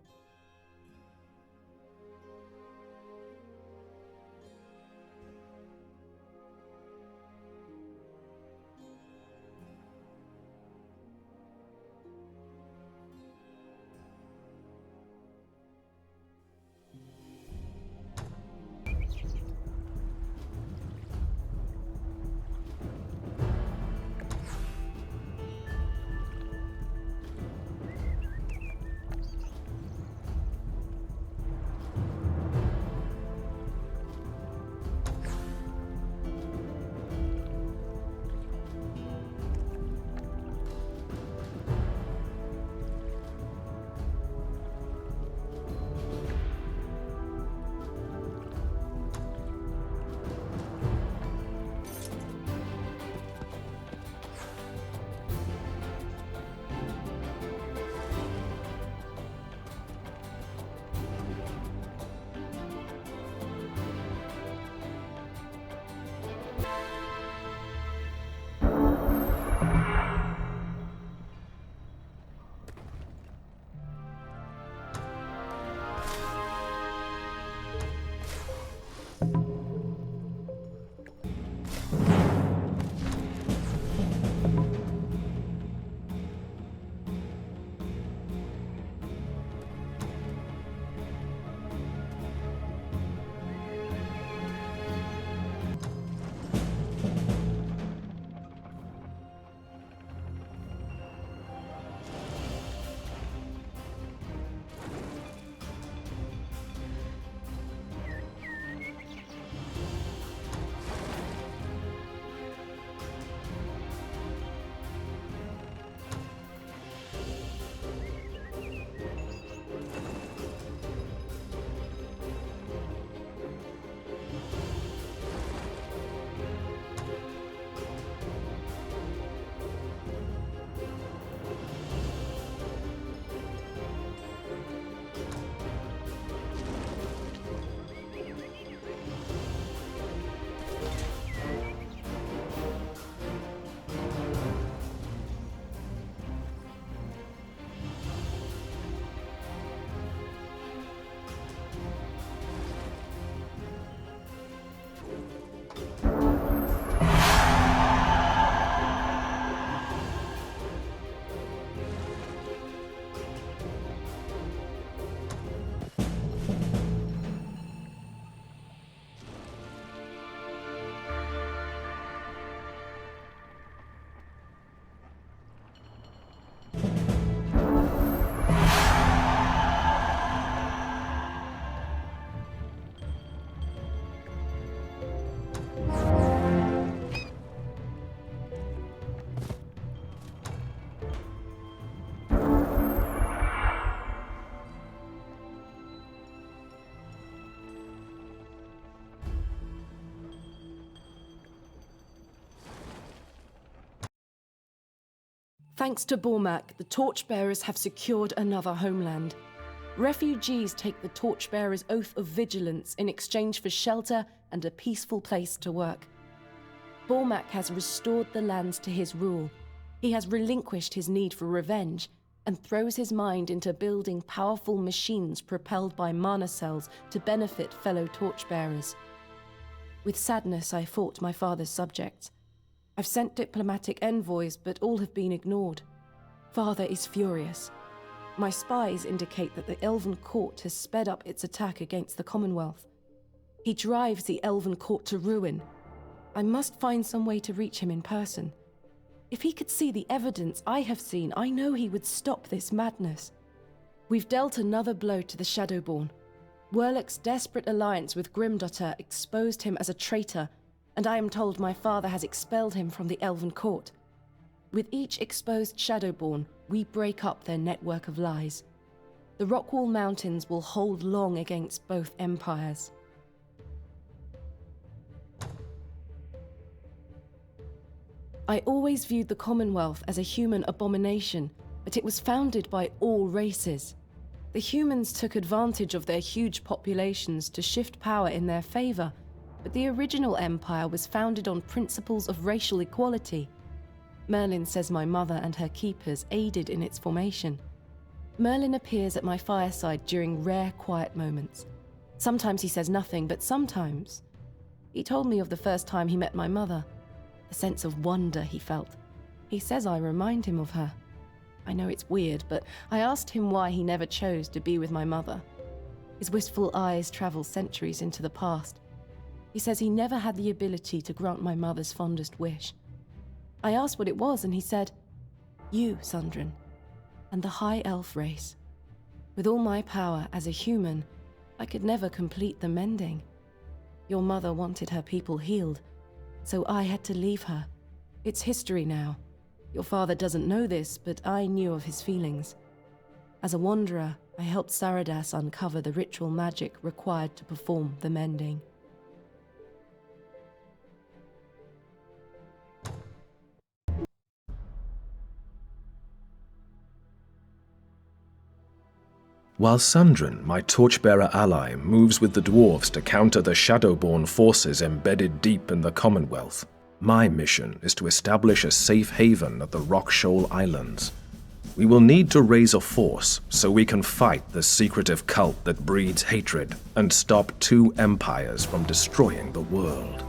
Thanks to Bormak, the torchbearers have secured another homeland. Refugees take the torchbearers' oath of vigilance in exchange for shelter and a peaceful place to work. Bormak has restored the lands to his rule. He has relinquished his need for revenge. and throws his mind into building powerful machines propelled by mana cells to benefit fellow torchbearers. With sadness, I fought my father's subjects. I've sent diplomatic envoys, but all have been ignored. Father is furious. My spies indicate that the Elven Court has sped up its attack against the Commonwealth. He drives the Elven Court to ruin. I must find some way to reach him in person. If he could see the evidence I have seen, I know he would stop this madness. We've dealt another blow to the Shadowborn. Werlick's desperate alliance with Grimdottir exposed him as a traitor, and I am told my father has expelled him from the Elven Court. With each exposed Shadowborn, we break up their network of lies. The Rockwall Mountains will hold long against both empires. I always viewed the Commonwealth as a human abomination, but it was founded by all races. The humans took advantage of their huge populations to shift power in their favor, but the original empire was founded on principles of racial equality. Merlin says my mother and her keepers aided in its formation. Merlin appears at my fireside during rare quiet moments. Sometimes he says nothing, but sometimes. He told me of the first time he met my mother, the sense of wonder he felt. He says I remind him of her. I know it's weird, but I asked him why he never chose to be with my mother. His wistful eyes travel centuries into the past. He says he never had the ability to grant my mother's fondest wish. I asked what it was, and he said, "You, Sundren, and the High Elf race. With all my power as a human, I could never complete the mending. Your mother wanted her people healed, so I had to leave her. It's history now. Your father doesn't know this, but I knew of his feelings. As a wanderer, I helped Saradas uncover the ritual magic required to perform the mending." While Sundren, my torchbearer ally, moves with the dwarves to counter the Shadowborn forces embedded deep in the Commonwealth, my mission is to establish a safe haven at the Rockshoal Islands. We will need to raise a force so we can fight the secretive cult that breeds hatred and stop two empires from destroying the world.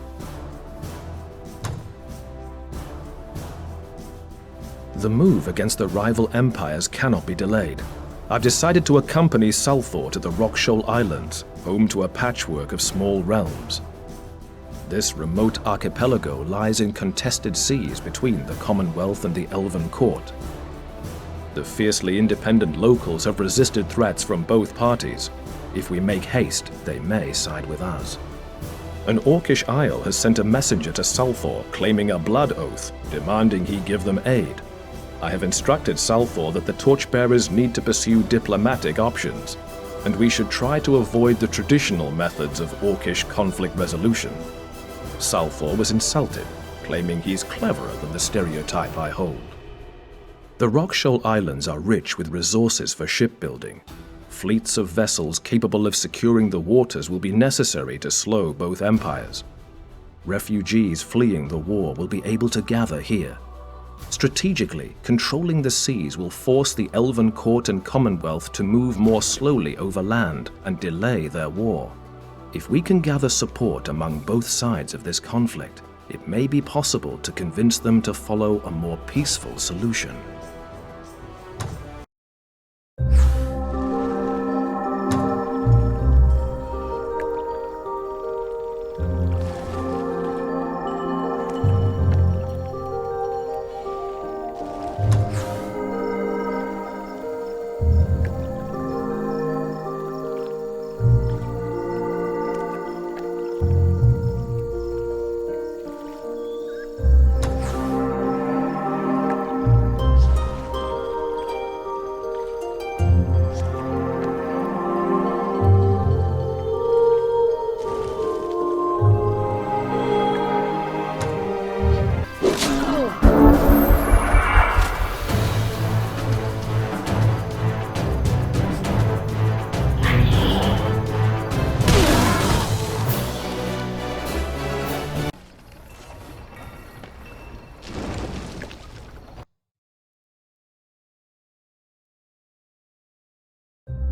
The move against the rival empires cannot be delayed. I've decided to accompany Sulthor to the Rockshoal Islands, home to a patchwork of small realms. This remote archipelago lies in contested seas between the Commonwealth and the Elven Court. The fiercely independent locals have resisted threats from both parties. If we make haste, they may side with us. An Orcish Isle has sent a messenger to Sulthor claiming a blood oath, demanding he give them aid. I have instructed Sulthor that the torchbearers need to pursue diplomatic options, and we should try to avoid the traditional methods of Orcish conflict resolution. Sulthor was insulted, claiming he's cleverer than the stereotype I hold. The Rockshoal Islands are rich with resources for shipbuilding. Fleets of vessels capable of securing the waters will be necessary to slow both empires. Refugees fleeing the war will be able to gather here. Strategically, controlling the seas will force the Elven Court and Commonwealth to move more slowly over land and delay their war. If we can gather support among both sides of this conflict, it may be possible to convince them to follow a more peaceful solution.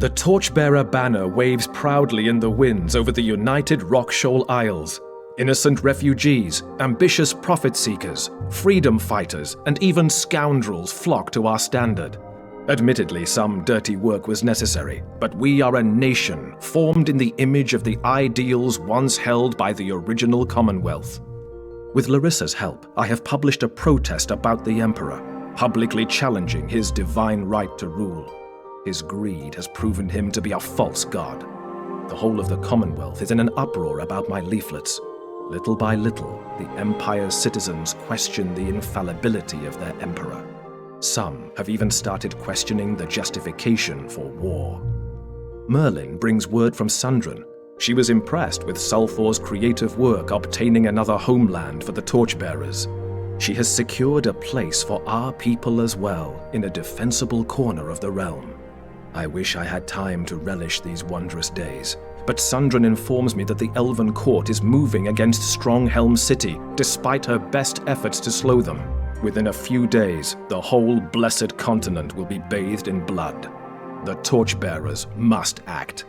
The Torchbearer banner waves proudly in the winds over the united Rock-Shoal Isles. Innocent refugees, ambitious profit-seekers, freedom fighters, and even scoundrels flock to our standard. Admittedly, some dirty work was necessary, but we are a nation formed in the image of the ideals once held by the original Commonwealth. With Larissa's help, I have published a protest about the Emperor, publicly challenging his divine right to rule. His greed has proven him to be a false god. The whole of the Commonwealth is in an uproar about my leaflets. Little by little, the Empire's citizens question the infallibility of their emperor. Some have even started questioning the justification for war. Merlin brings word from Sundren. She was impressed with Sulphur's creative work obtaining another homeland for the Torchbearers. She has secured a place for our people as well in a defensible corner of the realm. I wish I had time to relish these wondrous days. But Sundren informs me that the Elven Court is moving against Stronghelm City, despite her best efforts to slow them. Within a few days, the whole blessed continent will be bathed in blood. The Torchbearers must act.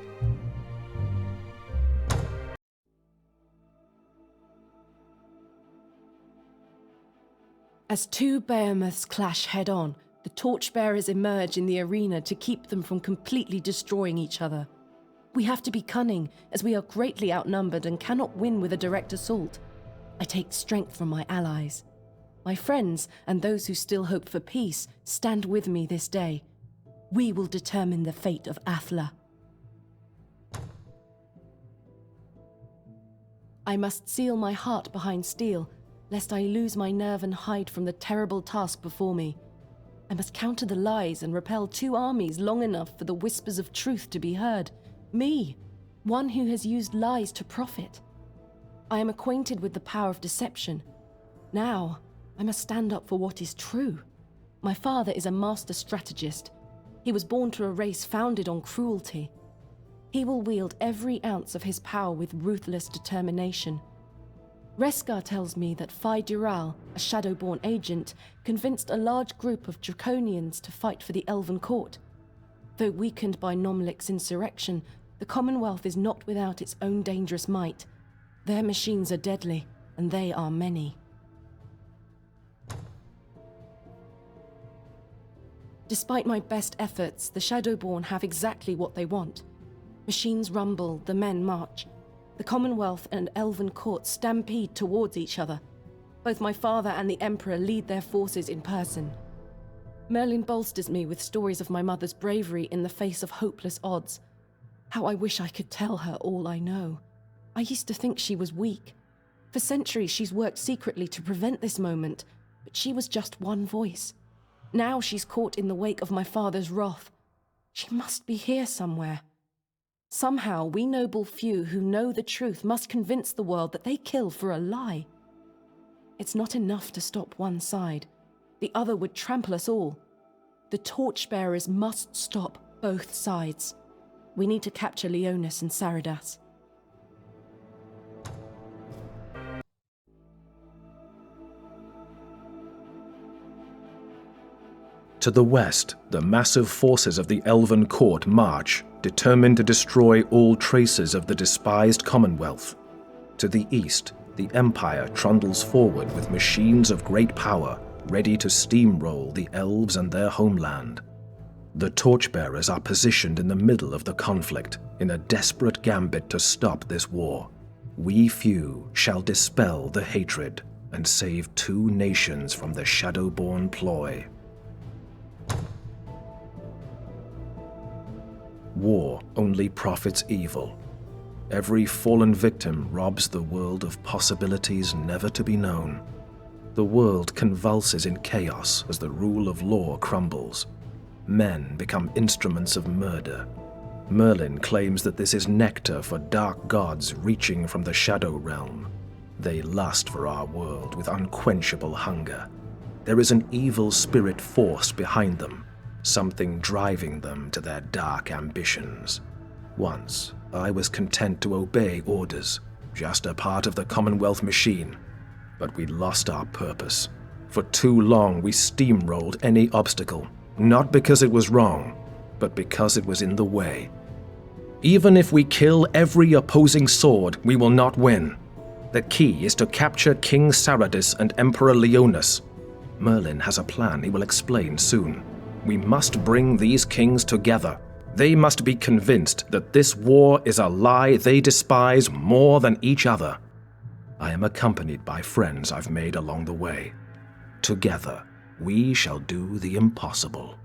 As two behemoths clash head-on, the Torchbearers emerge in the arena to keep them from completely destroying each other. We have to be cunning, as we are greatly outnumbered and cannot win with a direct assault. I take strength from my allies. My friends, and those who still hope for peace, stand with me this day. We will determine the fate of Athla. I must seal my heart behind steel, lest I lose my nerve and hide from the terrible task before me. I must counter the lies and repel two armies long enough for the whispers of truth to be heard. Me, one who has used lies to profit. I am acquainted with the power of deception. Now, I must stand up for what is true. My father is a master strategist. He was born to a race founded on cruelty. He will wield every ounce of his power with ruthless determination. Reskar tells me that Phi Dural, a Shadowborn agent, convinced a large group of Draconians to fight for the Elven Court. Though weakened by Nomlik's insurrection, the Commonwealth is not without its own dangerous might. Their machines are deadly, and they are many. Despite my best efforts, the Shadowborn have exactly what they want. Machines rumble, the men march. The Commonwealth and Elven Court stampede towards each other. Both my father and the Emperor lead their forces in person. Merlin bolsters me with stories of my mother's bravery in the face of hopeless odds. How I wish I could tell her all I know. I used to think she was weak. For centuries she's worked secretly to prevent this moment, but she was just one voice. Now she's caught in the wake of my father's wrath. She must be here somewhere. Somehow we noble few who know the truth must convince the world that they kill for a lie. It's not enough to stop one side. The other would trample us all. The Torchbearers must stop both sides. We need to capture Leonis and Saradas. To the west, the massive forces of the Elven Court march, determined to destroy all traces of the despised Commonwealth. To the east, the Empire trundles forward with machines of great power, ready to steamroll the elves and their homeland. The Torchbearers are positioned in the middle of the conflict, in a desperate gambit to stop this war. We few shall dispel the hatred and save two nations from the Shadowborn ploy. War only profits evil. Every fallen victim robs the world of possibilities never to be known. The world convulses in chaos as the rule of law crumbles. Men become instruments of murder. Merlin claims that this is nectar for dark gods reaching from the Shadow Realm. They lust for our world with unquenchable hunger. There is an evil spirit force behind them, something driving them to their dark ambitions. Once, I was content to obey orders, just a part of the Commonwealth machine. But we lost our purpose. For too long we steamrolled any obstacle, not because it was wrong, but because it was in the way. Even if we kill every opposing sword, we will not win. The key is to capture King Saradis and Emperor Leonis. Merlin has a plan he will explain soon. We must bring these kings together. They must be convinced that this war is a lie they despise more than each other. I am accompanied by friends I've made along the way. Together, we shall do the impossible.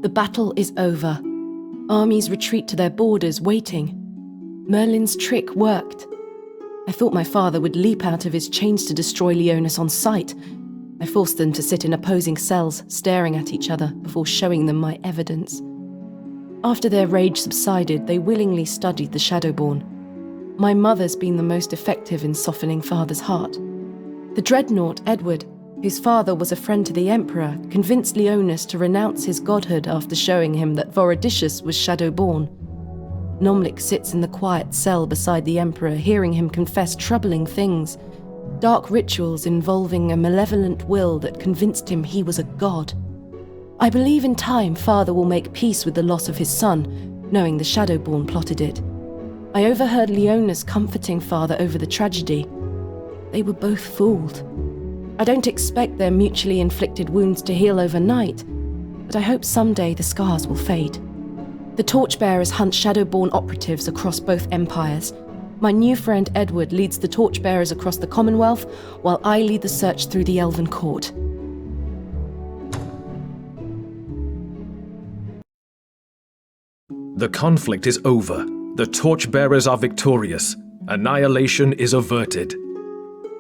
The battle is over. Armies retreat to their borders, waiting. Merlin's trick worked. I thought my father would leap out of his chains to destroy Leonis on sight. I forced them to sit in opposing cells, staring at each other before showing them my evidence. After their rage subsided, they willingly studied the Shadowborn. My mother's been the most effective in softening father's heart. The dreadnought, Edward, whose father was a friend to the Emperor, convinced Leonis to renounce his godhood after showing him that Vorodicius was Shadowborn. Nomlik sits in the quiet cell beside the Emperor, hearing him confess troubling things, dark rituals involving a malevolent will that convinced him he was a god. I believe in time father will make peace with the loss of his son, knowing the Shadowborn plotted it. I overheard Leonis comforting father over the tragedy. They were both fooled. I don't expect their mutually inflicted wounds to heal overnight, but I hope someday the scars will fade. The Torchbearers hunt Shadowborn operatives across both empires. My new friend Edward leads the Torchbearers across the Commonwealth, while I lead the search through the Elven Court. The conflict is over. The Torchbearers are victorious. Annihilation is averted.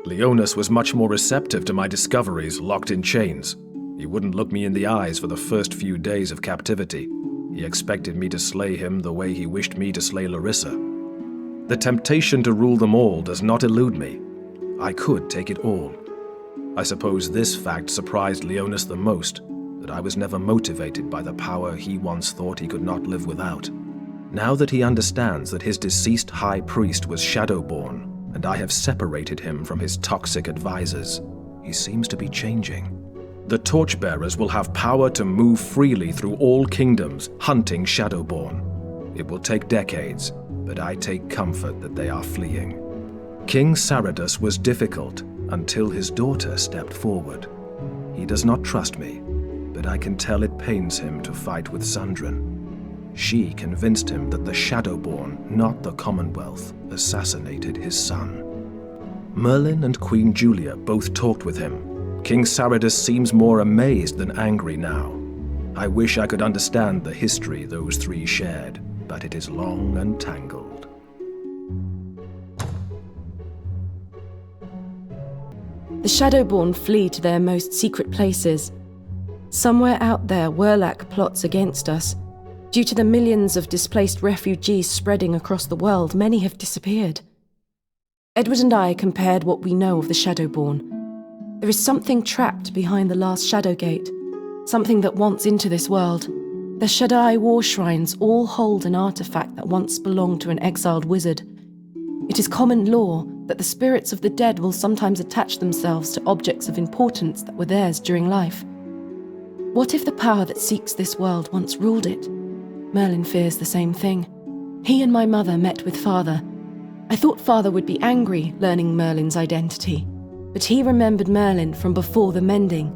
Leonis was much more receptive to my discoveries, locked in chains. He wouldn't look me in the eyes for the first few days of captivity. He expected me to slay him the way he wished me to slay Larissa. The temptation to rule them all does not elude me. I could take it all. I suppose this fact surprised Leonis the most, that I was never motivated by the power he once thought he could not live without. Now that he understands that his deceased high priest was Shadowborn, and I have separated him from his toxic advisors, he seems to be changing. The Torchbearers will have power to move freely through all kingdoms, hunting Shadowborn. It will take decades, but I take comfort that they are fleeing. King Saradus was difficult until his daughter stepped forward. He does not trust me, but I can tell it pains him to fight with Sundren. She convinced him that the Shadowborn, not the Commonwealth, assassinated his son. Merlin and Queen Julia both talked with him. King Saradus seems more amazed than angry now. I wish I could understand the history those three shared, but it is long and tangled. The Shadowborn flee to their most secret places. Somewhere out there, Werlak plots against us. Due to the millions of displaced refugees spreading across the world, many have disappeared. Edward and I compared what we know of the Shadowborn. There is something trapped behind the last Shadowgate, something that wants into this world. The Shaddai war shrines all hold an artifact that once belonged to an exiled wizard. It is common law that the spirits of the dead will sometimes attach themselves to objects of importance that were theirs during life. What if the power that seeks this world once ruled it? Merlin fears the same thing. He and my mother met with Father. I thought Father would be angry learning Merlin's identity, but he remembered Merlin from before the Mending.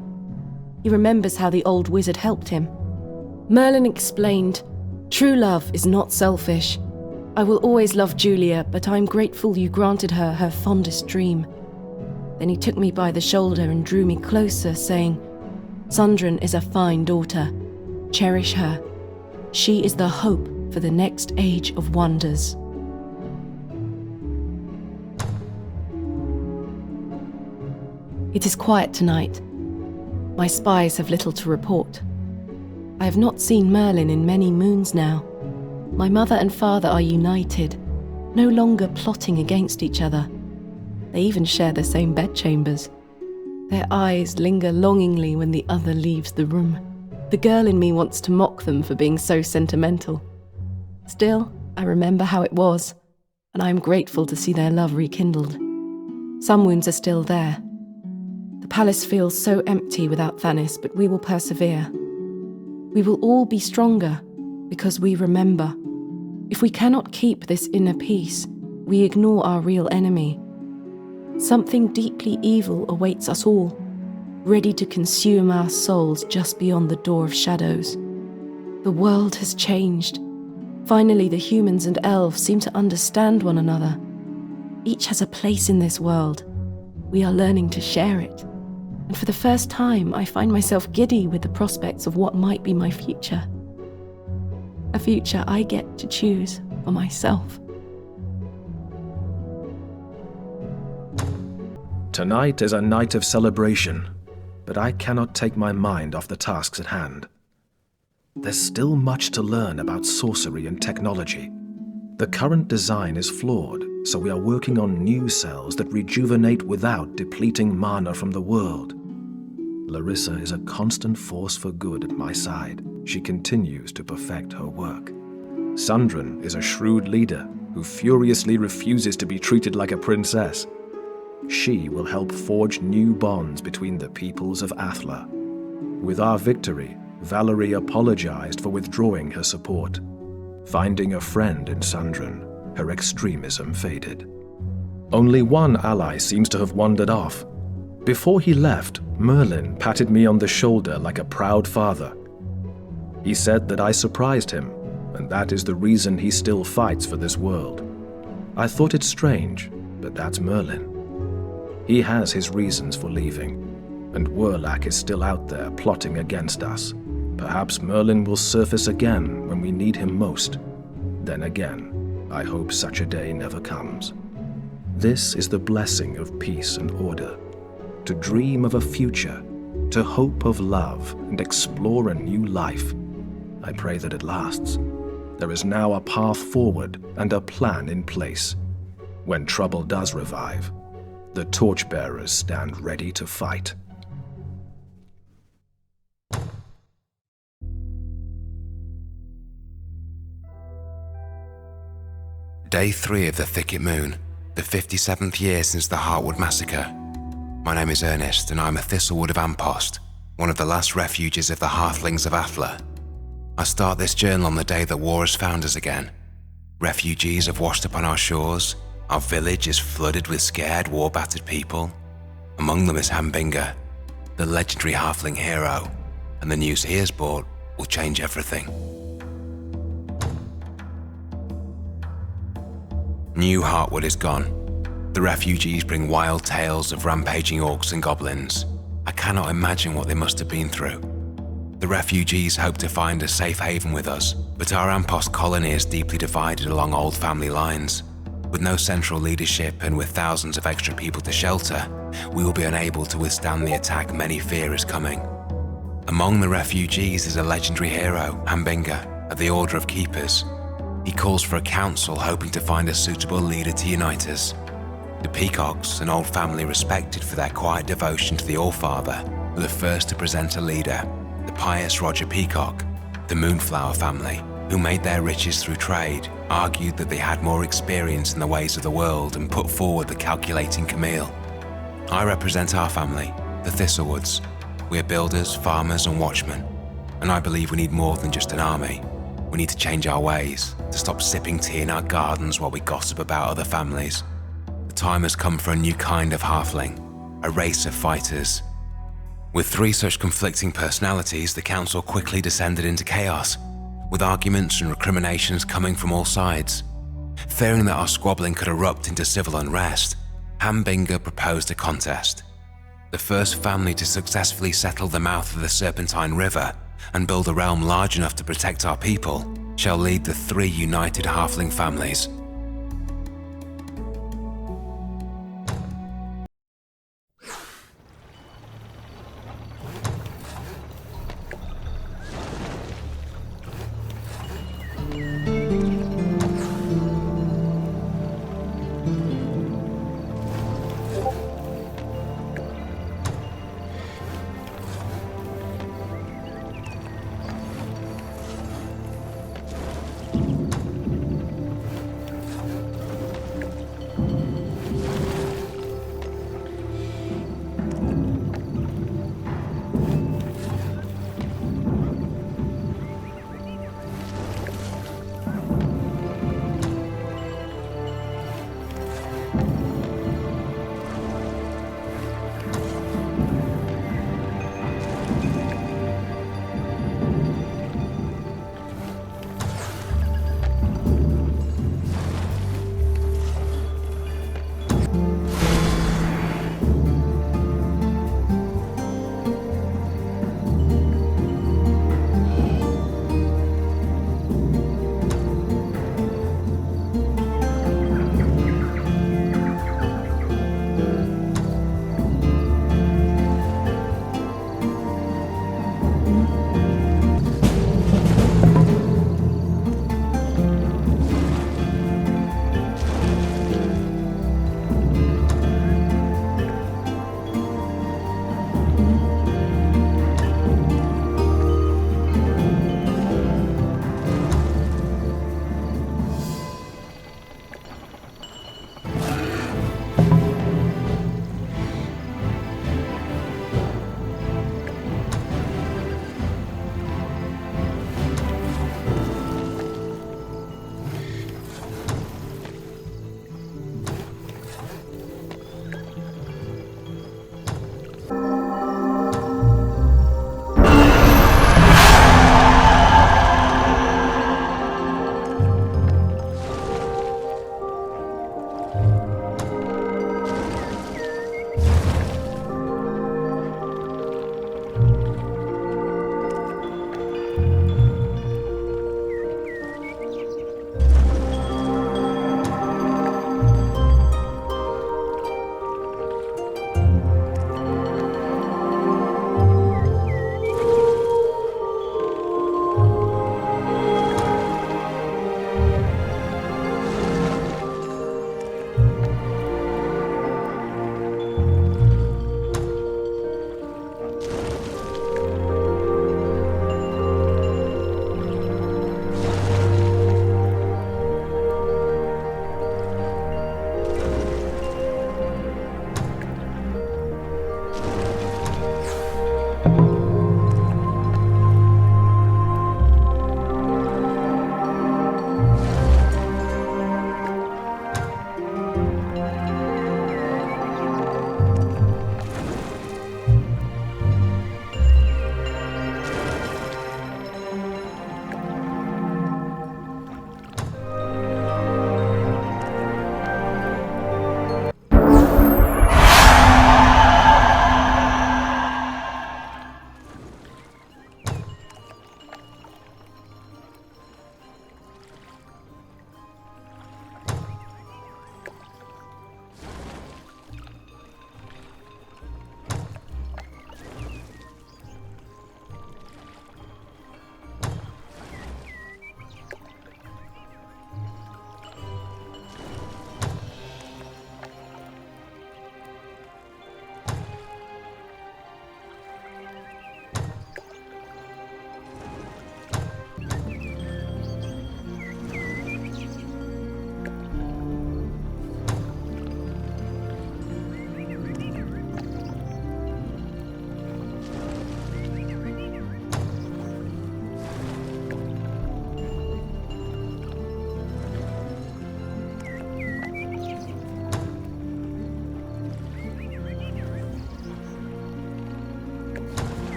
He remembers how the old wizard helped him. Merlin explained, "True love is not selfish. I will always love Julia, but I am grateful you granted her her fondest dream." Then he took me by the shoulder and drew me closer, saying, "Sundren is a fine daughter. Cherish her. She is the hope for the next age of wonders." It is quiet tonight. My spies have little to report. I have not seen Merlin in many moons now. My mother and father are united, no longer plotting against each other. They even share the same bedchambers. Their eyes linger longingly when the other leaves the room. The girl in me wants to mock them for being so sentimental. Still, I remember how it was, and I am grateful to see their love rekindled. Some wounds are still there. The palace feels so empty without Thanis, but we will persevere. We will all be stronger because we remember. If we cannot keep this inner peace, we ignore our real enemy. Something deeply evil awaits us all, ready to consume our souls just beyond the door of shadows. The world has changed. Finally, the humans and elves seem to understand one another. Each has a place in this world. We are learning to share it. And for the first time, I find myself giddy with the prospects of what might be my future. A future I get to choose for myself. Tonight is a night of celebration, but I cannot take my mind off the tasks at hand. There's still much to learn about sorcery and technology. The current design is flawed, so we are working on new cells that rejuvenate without depleting mana from the world. Larissa is a constant force for good at my side. She continues to perfect her work. Sundren is a shrewd leader who furiously refuses to be treated like a princess. She will help forge new bonds between the peoples of Athla. With our victory, Valerie apologized for withdrawing her support. Finding a friend in Sundren, her extremism faded. Only one ally seems to have wandered off. Before he left, Merlin patted me on the shoulder like a proud father. He said that I surprised him, and that is the reason he still fights for this world. I thought it strange, but that's Merlin. He has his reasons for leaving, and Werlak is still out there plotting against us. Perhaps Merlin will surface again when we need him most. Then again, I hope such a day never comes. This is the blessing of peace and order. To dream of a future, to hope of love and explore a new life. I pray that it lasts. There is now a path forward and a plan in place. When trouble does revive, the Torchbearers stand ready to fight. Day 3 of the Thicket Moon, the 57th year since the Heartwood Massacre. My name is Ernest, and I'm a Thistlewood of Ampost, one of the last refuges of the Halflings of Athla. I start this journal on the day that war has found us again. Refugees have washed upon our shores. Our village is flooded with scared, war-battered people. Among them is Hambinga, the legendary halfling hero, and the news he has brought will change everything. New Heartwood is gone. The refugees bring wild tales of rampaging orcs and goblins. I cannot imagine what they must have been through. The refugees hope to find a safe haven with us, but our Ampost colony is deeply divided along old family lines. With no central leadership and with thousands of extra people to shelter, we will be unable to withstand the attack many fear is coming. Among the refugees is a legendary hero, Hambinga, of the Order of Keepers. He calls for a council hoping to find a suitable leader to unite us. The Peacocks, an old family respected for their quiet devotion to the Allfather, were the first to present a leader, the pious Roger Peacock. The Moonflower family, who made their riches through trade, argued that they had more experience in the ways of the world and put forward the calculating Camille. I represent our family, the Thistlewoods. We are builders, farmers and watchmen, and I believe we need more than just an army. We need to change our ways, to stop sipping tea in our gardens while we gossip about other families. The time has come for a new kind of halfling, a race of fighters. With 3 such conflicting personalities, the council quickly descended into chaos, with arguments and recriminations coming from all sides. Fearing that our squabbling could erupt into civil unrest, Hambinga proposed a contest. The first family to successfully settle the mouth of the Serpentine River and build a realm large enough to protect our people shall lead the 3 united halfling families.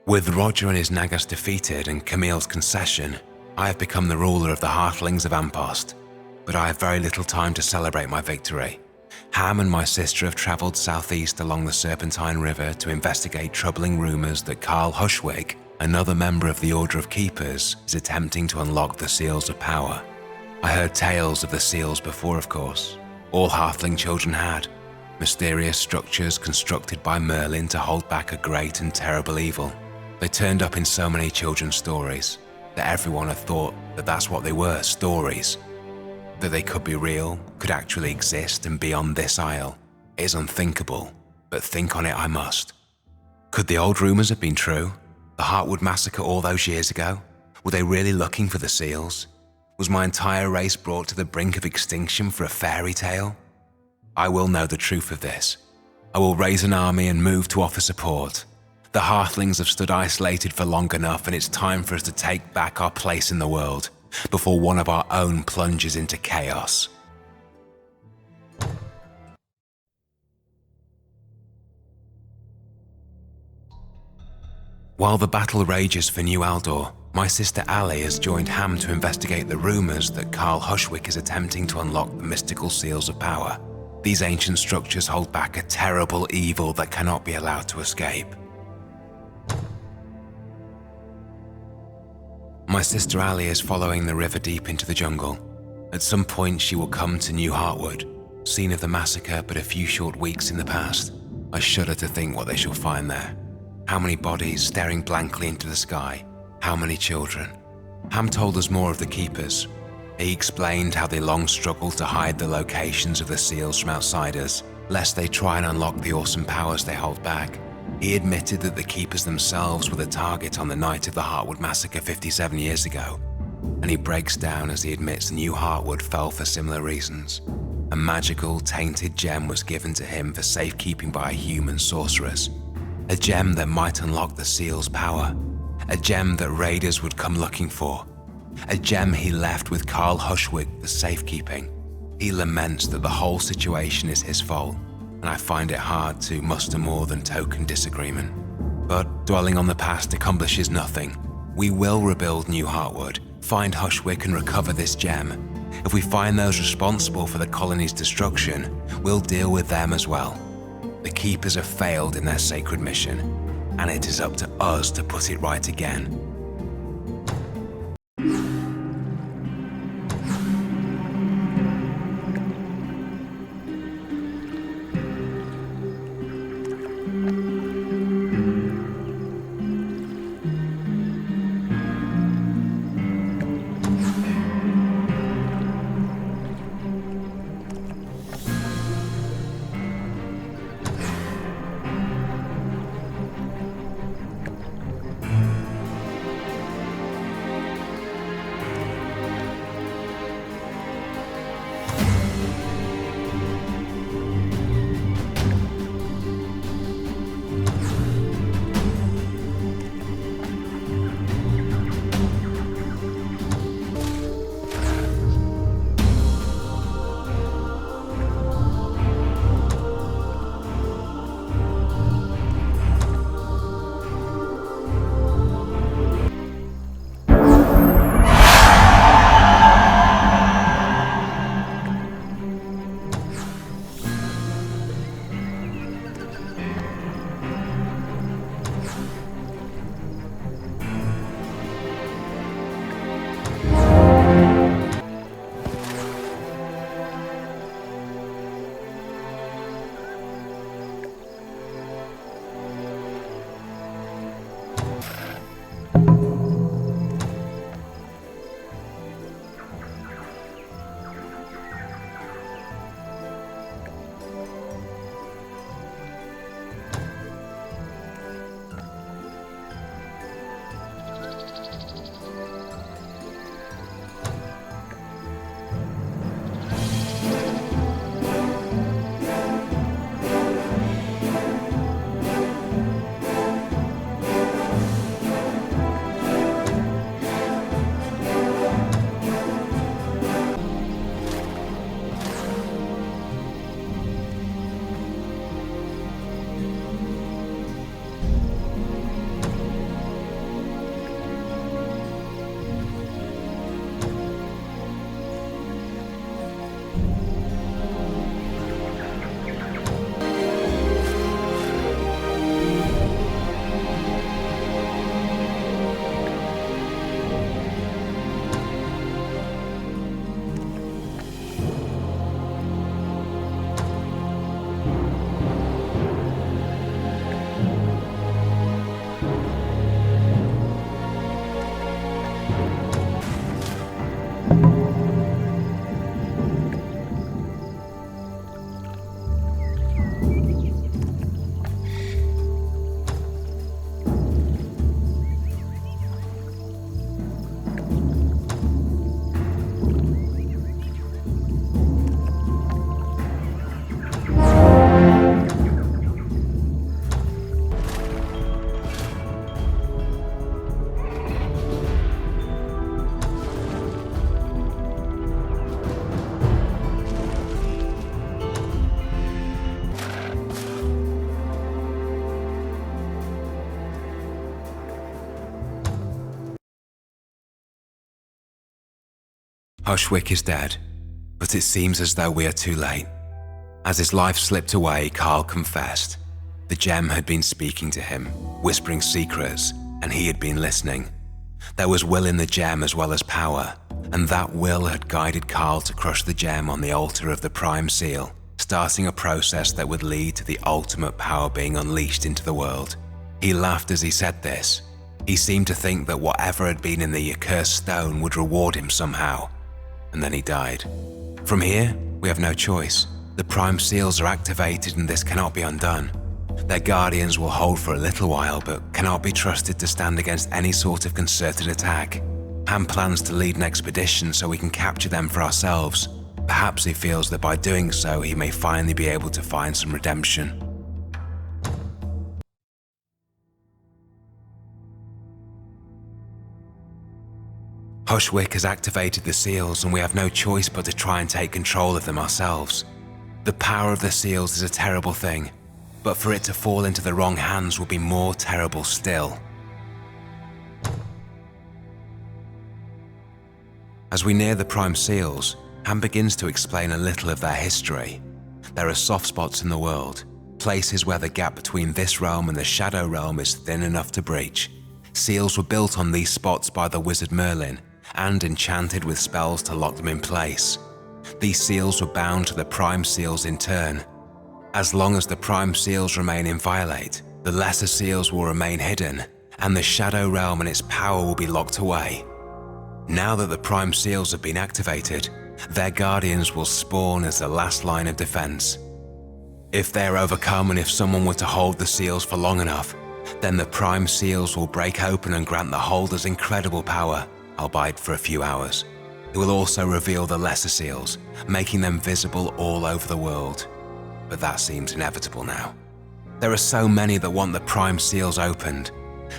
With Roger and his Nagas defeated and Camille's concession, I have become the ruler of the Heartlings of Ampost, but I have very little time to celebrate my victory. Ham and my sister have travelled southeast along the Serpentine River to investigate troubling rumours that Carl Hushwick, another member of the Order of Keepers, is attempting to unlock the Seals of Power. I heard tales of the seals before, of course. All Heartling children had. Mysterious structures constructed by Merlin to hold back a great and terrible evil. They turned up in so many children's stories that everyone had thought that that's what they were, stories. That they could be real, could actually exist and be on this isle, is unthinkable, but think on it I must. Could the old rumours have been true? The Heartwood massacre all those years ago? Were they really looking for the seals? Was my entire race brought to the brink of extinction for a fairy tale? I will know the truth of this. I will raise an army and move to offer support. The Hearthlings have stood isolated for long enough, and it's time for us to take back our place in the world before one of our own plunges into chaos. While the battle rages for New Aldor, my sister Ali has joined Ham to investigate the rumours that Carl Hushwick is attempting to unlock the mystical Seals of Power. These ancient structures hold back a terrible evil that cannot be allowed to escape. My sister Ali is following the river deep into the jungle. At some point she will come to New Heartwood, scene of the massacre but a few short weeks in the past. I shudder to think what they shall find there. How many bodies staring blankly into the sky? How many children? Ham told us more of the Keepers. He explained how they long struggled to hide the locations of the seals from outsiders, lest they try and unlock the awesome powers they hold back. He admitted that the Keepers themselves were the target on the night of the Heartwood massacre 57 years ago, and he breaks down as he admits New Heartwood fell for similar reasons. A magical, tainted gem was given to him for safekeeping by a human sorceress. A gem that might unlock the seal's power. A gem that raiders would come looking for. A gem he left with Carl Hushwick for safekeeping. He laments that the whole situation is his fault, and I find it hard to muster more than token disagreement. But dwelling on the past accomplishes nothing. We will rebuild New Heartwood, find Hushwick and recover this gem. If we find those responsible for the colony's destruction, we'll deal with them as well. The Keepers have failed in their sacred mission, and it is up to us to put it right again. Hushwick is dead, but it seems as though we are too late. As his life slipped away, Carl confessed. The gem had been speaking to him, whispering secrets, and he had been listening. There was will in the gem as well as power, and that will had guided Carl to crush the gem on the altar of the Prime Seal, starting a process that would lead to the ultimate power being unleashed into the world. He laughed as he said this. He seemed to think that whatever had been in the accursed stone would reward him somehow. And then he died. From here, we have no choice. The Prime Seals are activated and this cannot be undone. Their guardians will hold for a little while, but cannot be trusted to stand against any sort of concerted attack. Ham plans to lead an expedition so we can capture them for ourselves. Perhaps he feels that by doing so, he may finally be able to find some redemption. Hushwick has activated the seals and we have no choice but to try and take control of them ourselves. The power of the seals is a terrible thing, but for it to fall into the wrong hands will be more terrible still. As we near the Prime Seals, Ham begins to explain a little of their history. There are soft spots in the world, places where the gap between this realm and the Shadow Realm is thin enough to breach. Seals were built on these spots by the wizard Merlin, and enchanted with spells to lock them in place. These seals were bound to the Prime Seals in turn. As long as the Prime Seals remain inviolate, the lesser seals will remain hidden, and the Shadow Realm and its power will be locked away. Now that the Prime Seals have been activated, their guardians will spawn as the last line of defense. If they are overcome and if someone were to hold the seals for long enough, then the Prime Seals will break open and grant the holders incredible power, albeit for a few hours. It will also reveal the lesser seals, making them visible all over the world. But that seems inevitable now. There are so many that want the Prime Seals opened.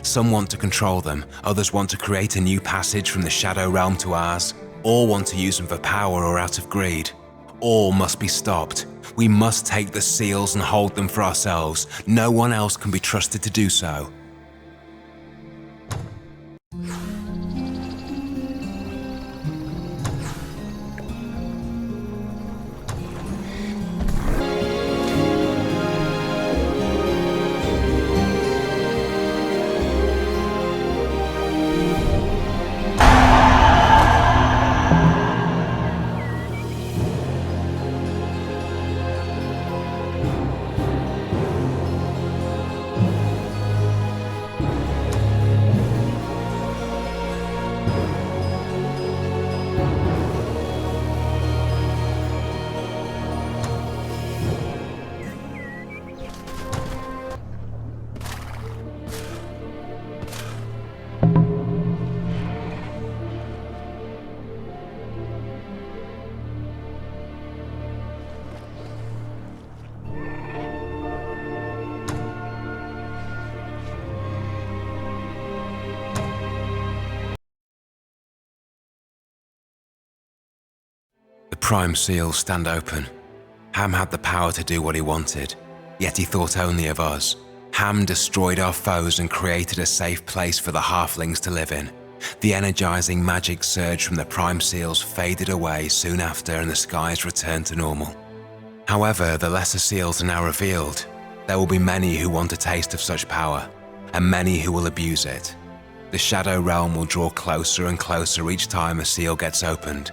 Some want to control them, others want to create a new passage from the Shadow Realm to ours. All want to use them for power or out of greed. All must be stopped. We must take the seals and hold them for ourselves. No one else can be trusted to do so. The Prime Seals stand open. Ham had the power to do what he wanted, yet he thought only of us. Ham destroyed our foes and created a safe place for the halflings to live in. The energizing magic surge from the Prime Seals faded away soon after and the skies returned to normal. However, the lesser seals are now revealed. There will be many who want a taste of such power, and many who will abuse it. The Shadow Realm will draw closer and closer each time a seal gets opened.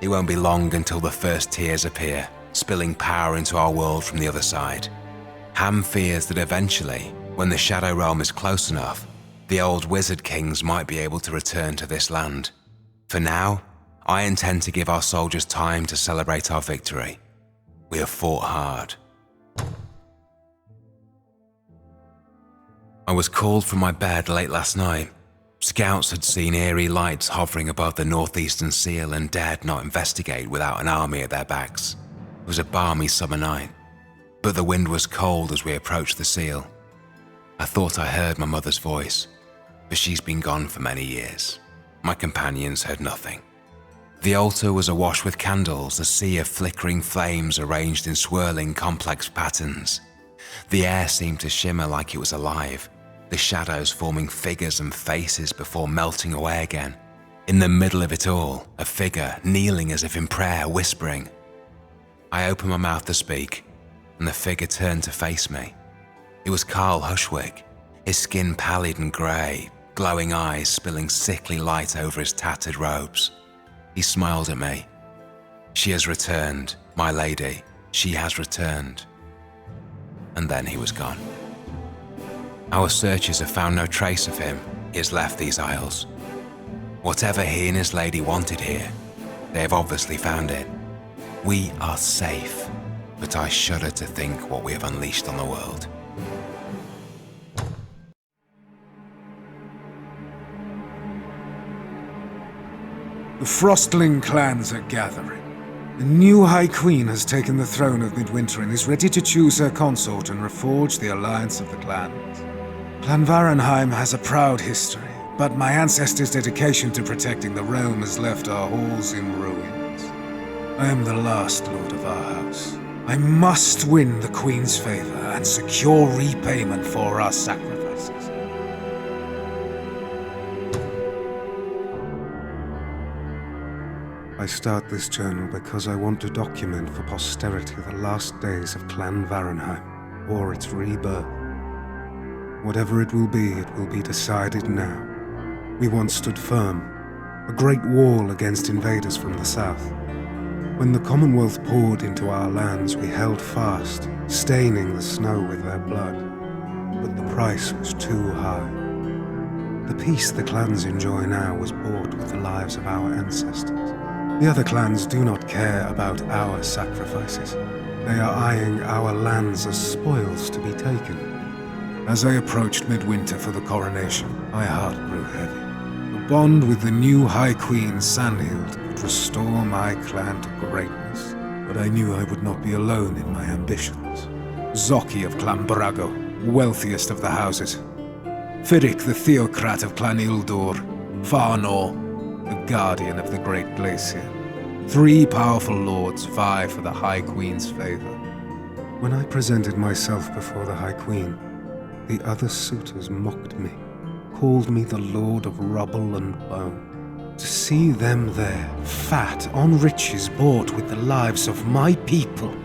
It won't be long until the first tears appear, spilling power into our world from the other side. Ham fears that eventually, when the Shadow Realm is close enough, the old wizard kings might be able to return to this land. For now, I intend to give our soldiers time to celebrate our victory. We have fought hard. I was called from my bed late last night. Scouts had seen eerie lights hovering above the northeastern seal and dared not investigate without an army at their backs. It was a balmy summer night, but the wind was cold as we approached the seal. I thought I heard my mother's voice, but she's been gone for many years. My companions heard nothing. The altar was awash with candles, a sea of flickering flames arranged in swirling, complex patterns. The air seemed to shimmer like it was alive, the shadows forming figures and faces before melting away again. In the middle of it all, a figure kneeling as if in prayer, whispering. I opened my mouth to speak, and the figure turned to face me. It was Carl Hushwick, his skin pallid and grey, glowing eyes spilling sickly light over his tattered robes. He smiled at me. She has returned, my lady, she has returned. And then he was gone. Our searchers have found no trace of him. He has left these isles. Whatever he and his lady wanted here, they have obviously found it. We are safe, but I shudder to think what we have unleashed on the world. The Frostling clans are gathering. The new High Queen has taken the throne of Midwinter and is ready to choose her consort and reforge the alliance of the clans. Clan Varenheim has a proud history, but my ancestors' dedication to protecting the realm has left our halls in ruins. I am the last lord of our house. I must win the Queen's favor and secure repayment for our sacrifices. I start this journal because I want to document for posterity the last days of Clan Varenheim, or its rebirth. Whatever it will be decided now. We once stood firm, a great wall against invaders from the south. When the Commonwealth poured into our lands, we held fast, staining the snow with their blood. But the price was too high. The peace the clans enjoy now was bought with the lives of our ancestors. The other clans do not care about our sacrifices. They are eyeing our lands as spoils to be taken. As I approached Midwinter for the coronation, my heart grew heavy. The bond with the new High Queen, Sandhild, could restore my clan to greatness. But I knew I would not be alone in my ambitions. Zoki of Clan Brago, wealthiest of the houses. Firik, the theocrat of Clan Ildur. Farnor, the guardian of the Great Glacier. 3 powerful lords vie for the High Queen's favor. When I presented myself before the High Queen, the other suitors mocked me, called me the Lord of Rubble and Bone. To see them there, fat on riches bought with the lives of my people,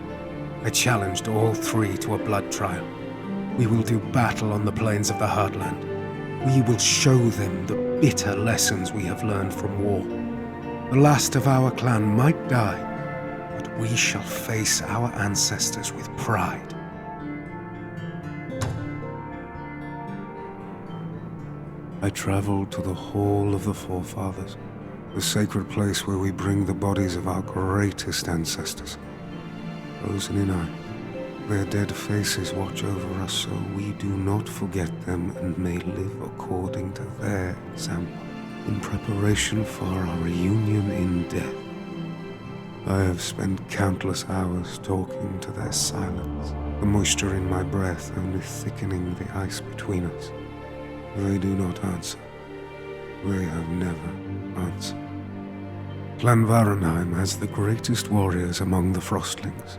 I challenged all 3 to a blood trial. We will do battle on the plains of the Heartland. We will show them the bitter lessons we have learned from war. The last of our clan might die, but we shall face our ancestors with pride. I traveled to the Hall of the Forefathers, the sacred place where we bring the bodies of our greatest ancestors. Frozen in ice, their dead faces watch over us so we do not forget them and may live according to their example, in preparation for our reunion in death. I have spent countless hours talking to their silence, the moisture in my breath only thickening the ice between us. They do not answer. They have never answered. Clan Varenheim has the greatest warriors among the Frostlings.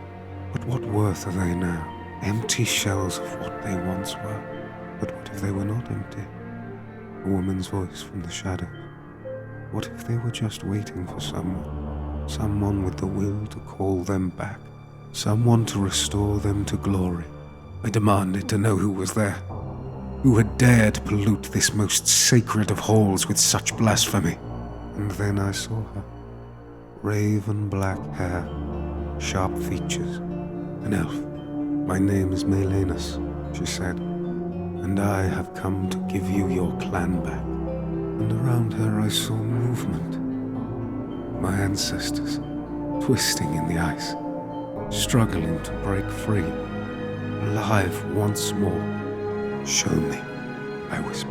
But what worth are they now? Empty shells of what they once were. But what if they were not empty? A woman's voice from the shadows. What if they were just waiting for someone? Someone with the will to call them back. Someone to restore them to glory. I demanded to know who was there. Who had dared pollute this most sacred of halls with such blasphemy? And then I saw her. Raven black hair, sharp features, an elf. My name is Melanus, she said, and I have come to give you your clan back. And around her I saw movement. My ancestors, twisting in the ice, struggling to break free, alive once more. Show me, I whispered.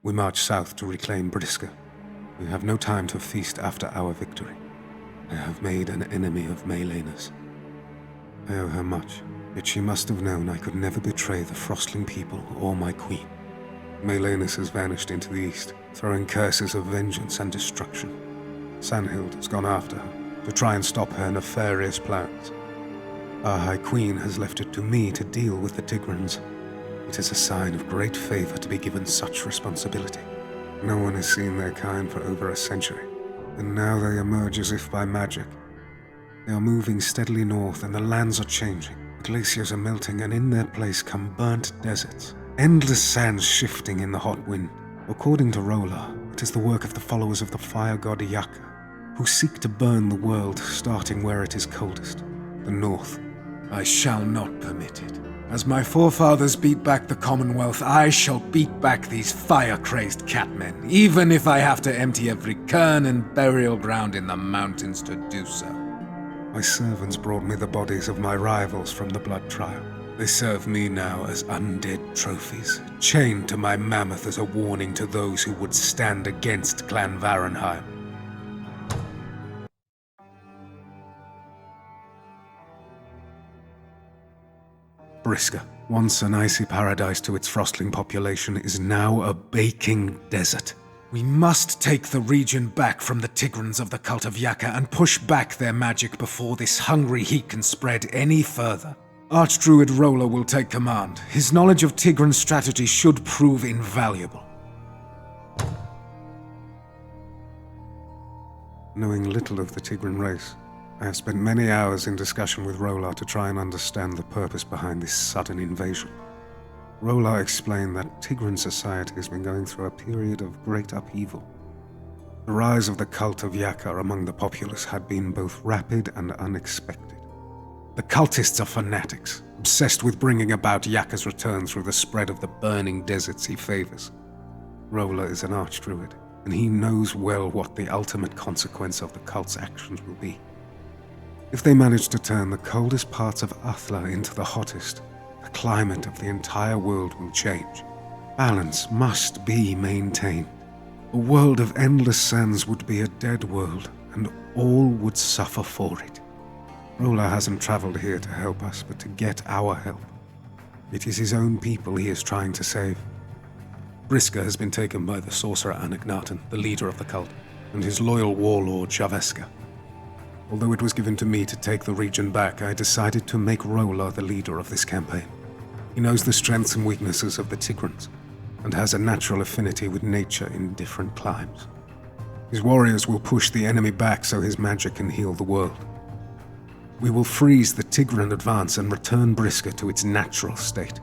We march south to reclaim Briska. We have no time to feast after our victory. I have made an enemy of Melena's. I owe her much, yet she must have known I could never betray the Frostling people or my queen. Melanus has vanished into the east, throwing curses of vengeance and destruction. Sandhild has gone after her, to try and stop her nefarious plans. Our High Queen has left it to me to deal with the Tigrans. It is a sign of great favor to be given such responsibility. No one has seen their kind for over a century, and now they emerge as if by magic. They are moving steadily north, and the lands are changing. Glaciers are melting, and in their place come burnt deserts. Endless sands shifting in the hot wind. According to Rola, it is the work of the followers of the fire god Yaka, who seek to burn the world, starting where it is coldest, the north. I shall not permit it. As my forefathers beat back the Commonwealth, I shall beat back these fire-crazed catmen, even if I have to empty every cairn and burial ground in the mountains to do so. My servants brought me the bodies of my rivals from the blood trial. They serve me now as undead trophies, chained to my mammoth as a warning to those who would stand against Clan Varenheim. Briska, once an icy paradise to its frostling population, is now a baking desert. We must take the region back from the Tigrans of the cult of Yaka and push back their magic before this hungry heat can spread any further. Archdruid Rola will take command. His knowledge of Tigran strategy should prove invaluable. Knowing little of the Tigran race, I have spent many hours in discussion with Rola to try and understand the purpose behind this sudden invasion. Rola explained that Tigran society has been going through a period of great upheaval. The rise of the cult of Yaka among the populace had been both rapid and unexpected. The cultists are fanatics, obsessed with bringing about Yaka's return through the spread of the burning deserts he favors. Rola is an archdruid, and he knows well what the ultimate consequence of the cult's actions will be. If they manage to turn the coldest parts of Athla into the hottest, the climate of the entire world will change. Balance must be maintained. A world of endless sands would be a dead world, and all would suffer for it. Rola hasn't traveled here to help us, but to get our help. It is his own people he is trying to save. Briska has been taken by the sorcerer Anagnaten, the leader of the cult, and his loyal warlord Shaveska. Although it was given to me to take the region back, I decided to make Rola the leader of this campaign. He knows the strengths and weaknesses of the Tigrans, and has a natural affinity with nature in different climes. His warriors will push the enemy back so his magic can heal the world. We will freeze the Tigran advance and return Briska to its natural state.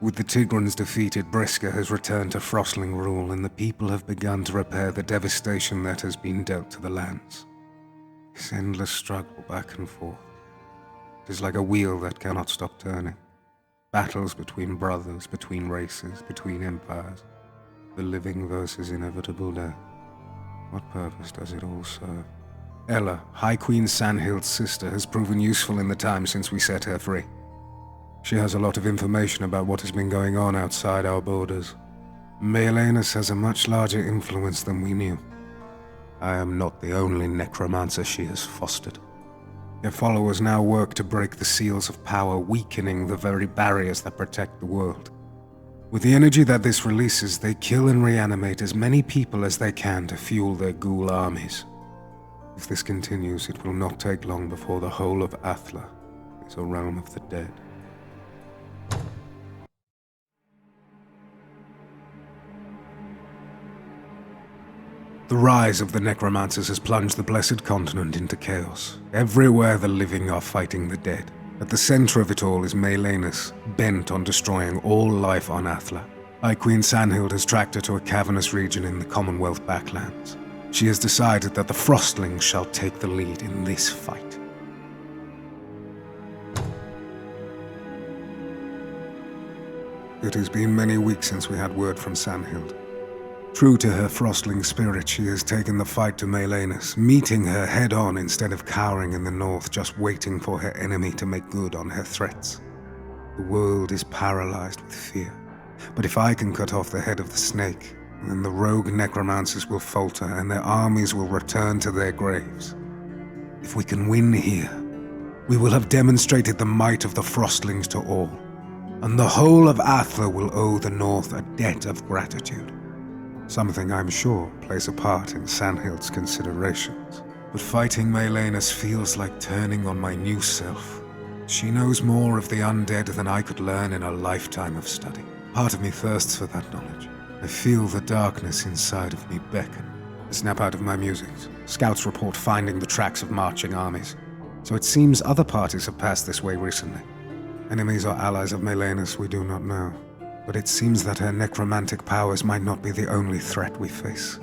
With the Tigrans defeated, Briska has returned to Frostling rule, and the people have begun to repair the devastation that has been dealt to the lands. This endless struggle back and forth. It is like a wheel that cannot stop turning. Battles between brothers, between races, between empires. The living versus inevitable death. What purpose does it all serve? Ella, High Queen Sandhild's sister, has proven useful in the time since we set her free. She has a lot of information about what has been going on outside our borders. Maelanus has a much larger influence than we knew. I am not the only necromancer she has fostered. Their followers now work to break the seals of power, weakening the very barriers that protect the world. With the energy that this releases, they kill and reanimate as many people as they can to fuel their ghoul armies. If this continues, it will not take long before the whole of Athla is a realm of the dead. The rise of the necromancers has plunged the blessed continent into chaos. Everywhere the living are fighting the dead. At the center of it all is Maelanus, bent on destroying all life on Athla. High Queen Sandhild has tracked her to a cavernous region in the Commonwealth backlands. She has decided that the Frostlings shall take the lead in this fight. It has been many weeks since we had word from Sandhild. True to her Frostling spirit, she has taken the fight to Maelanus, meeting her head-on instead of cowering in the north, just waiting for her enemy to make good on her threats. The world is paralyzed with fear. But if I can cut off the head of the snake, then the rogue necromancers will falter and their armies will return to their graves. If we can win here, we will have demonstrated the might of the Frostlings to all, and the whole of Athla will owe the north a debt of gratitude. Something I'm sure plays a part in Sandhild's considerations. But fighting Maelanus feels like turning on my new self. She knows more of the undead than I could learn in a lifetime of study. Part of me thirsts for that knowledge. I feel the darkness inside of me beckon. I snap out of my musings. Scouts report finding the tracks of marching armies. So it seems other parties have passed this way recently. Enemies or allies of Maelanus we do not know. But it seems that her necromantic powers might not be the only threat we face.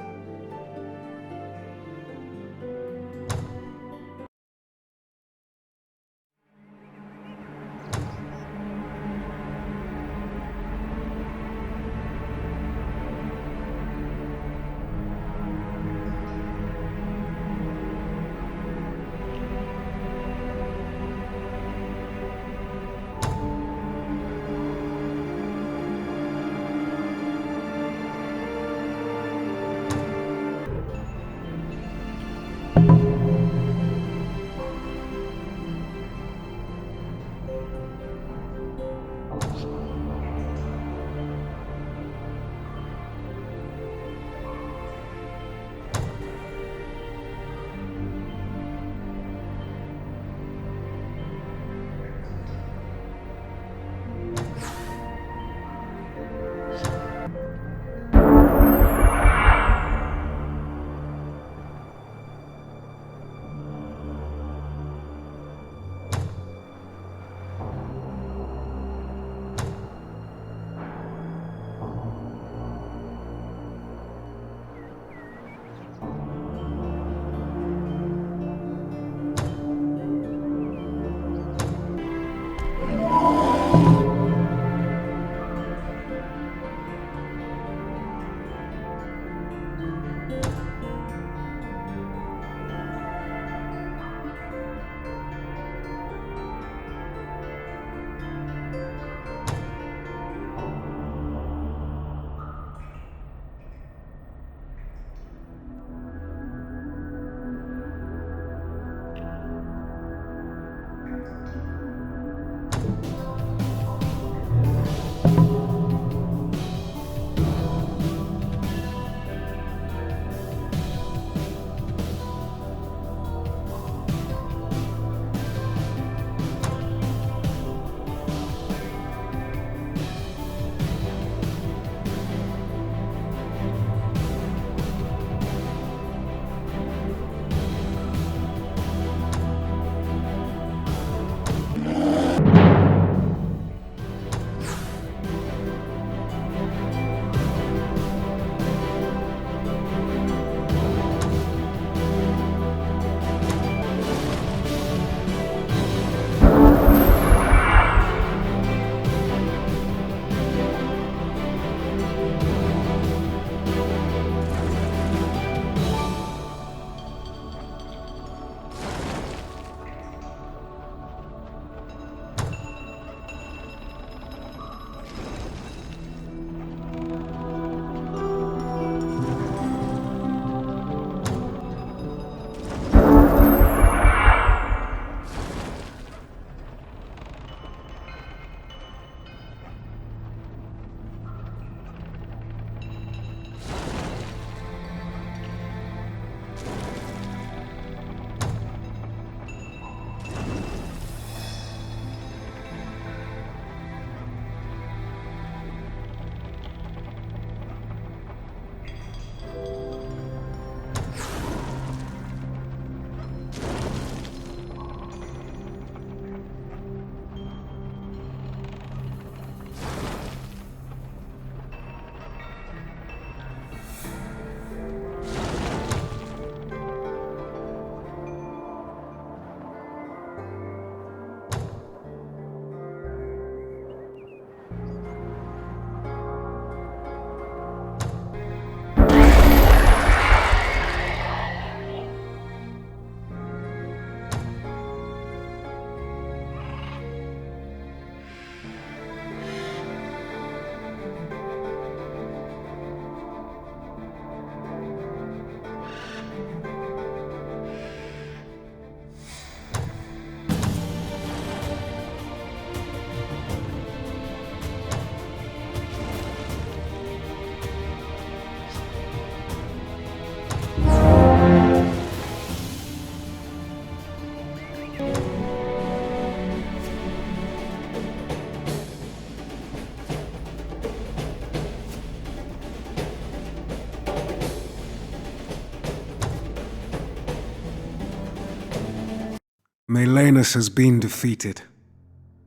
Melanus has been defeated.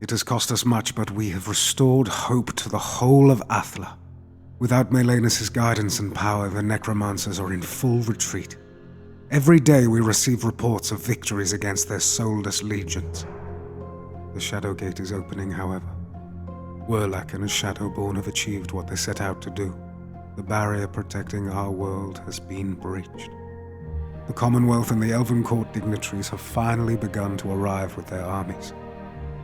It has cost us much, but we have restored hope to the whole of Athla. Without Melanus' guidance and power, the necromancers are in full retreat. Every day we receive reports of victories against their soulless legions. The Shadow Gate is opening, however. Werlak and his Shadowborn have achieved what they set out to do. The barrier protecting our world has been breached. The Commonwealth and the Elven Court dignitaries have finally begun to arrive with their armies.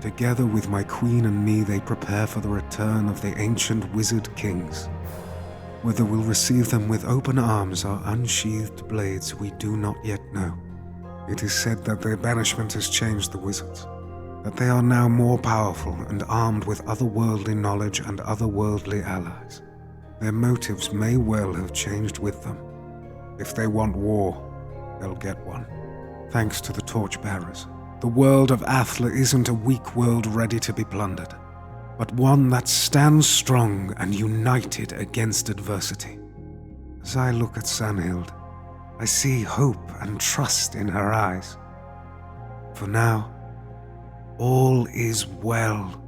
Together with my queen and me, they prepare for the return of the ancient wizard kings. Whether we'll receive them with open arms or unsheathed blades, we do not yet know. It is said that their banishment has changed the wizards, that they are now more powerful and armed with otherworldly knowledge and otherworldly allies. Their motives may well have changed with them. If they want war, they'll get one. Thanks to the Torchbearers, the world of Athla isn't a weak world ready to be plundered, but one that stands strong and united against adversity. As I look at Svanhild, I see hope and trust in her eyes. For now, all is well.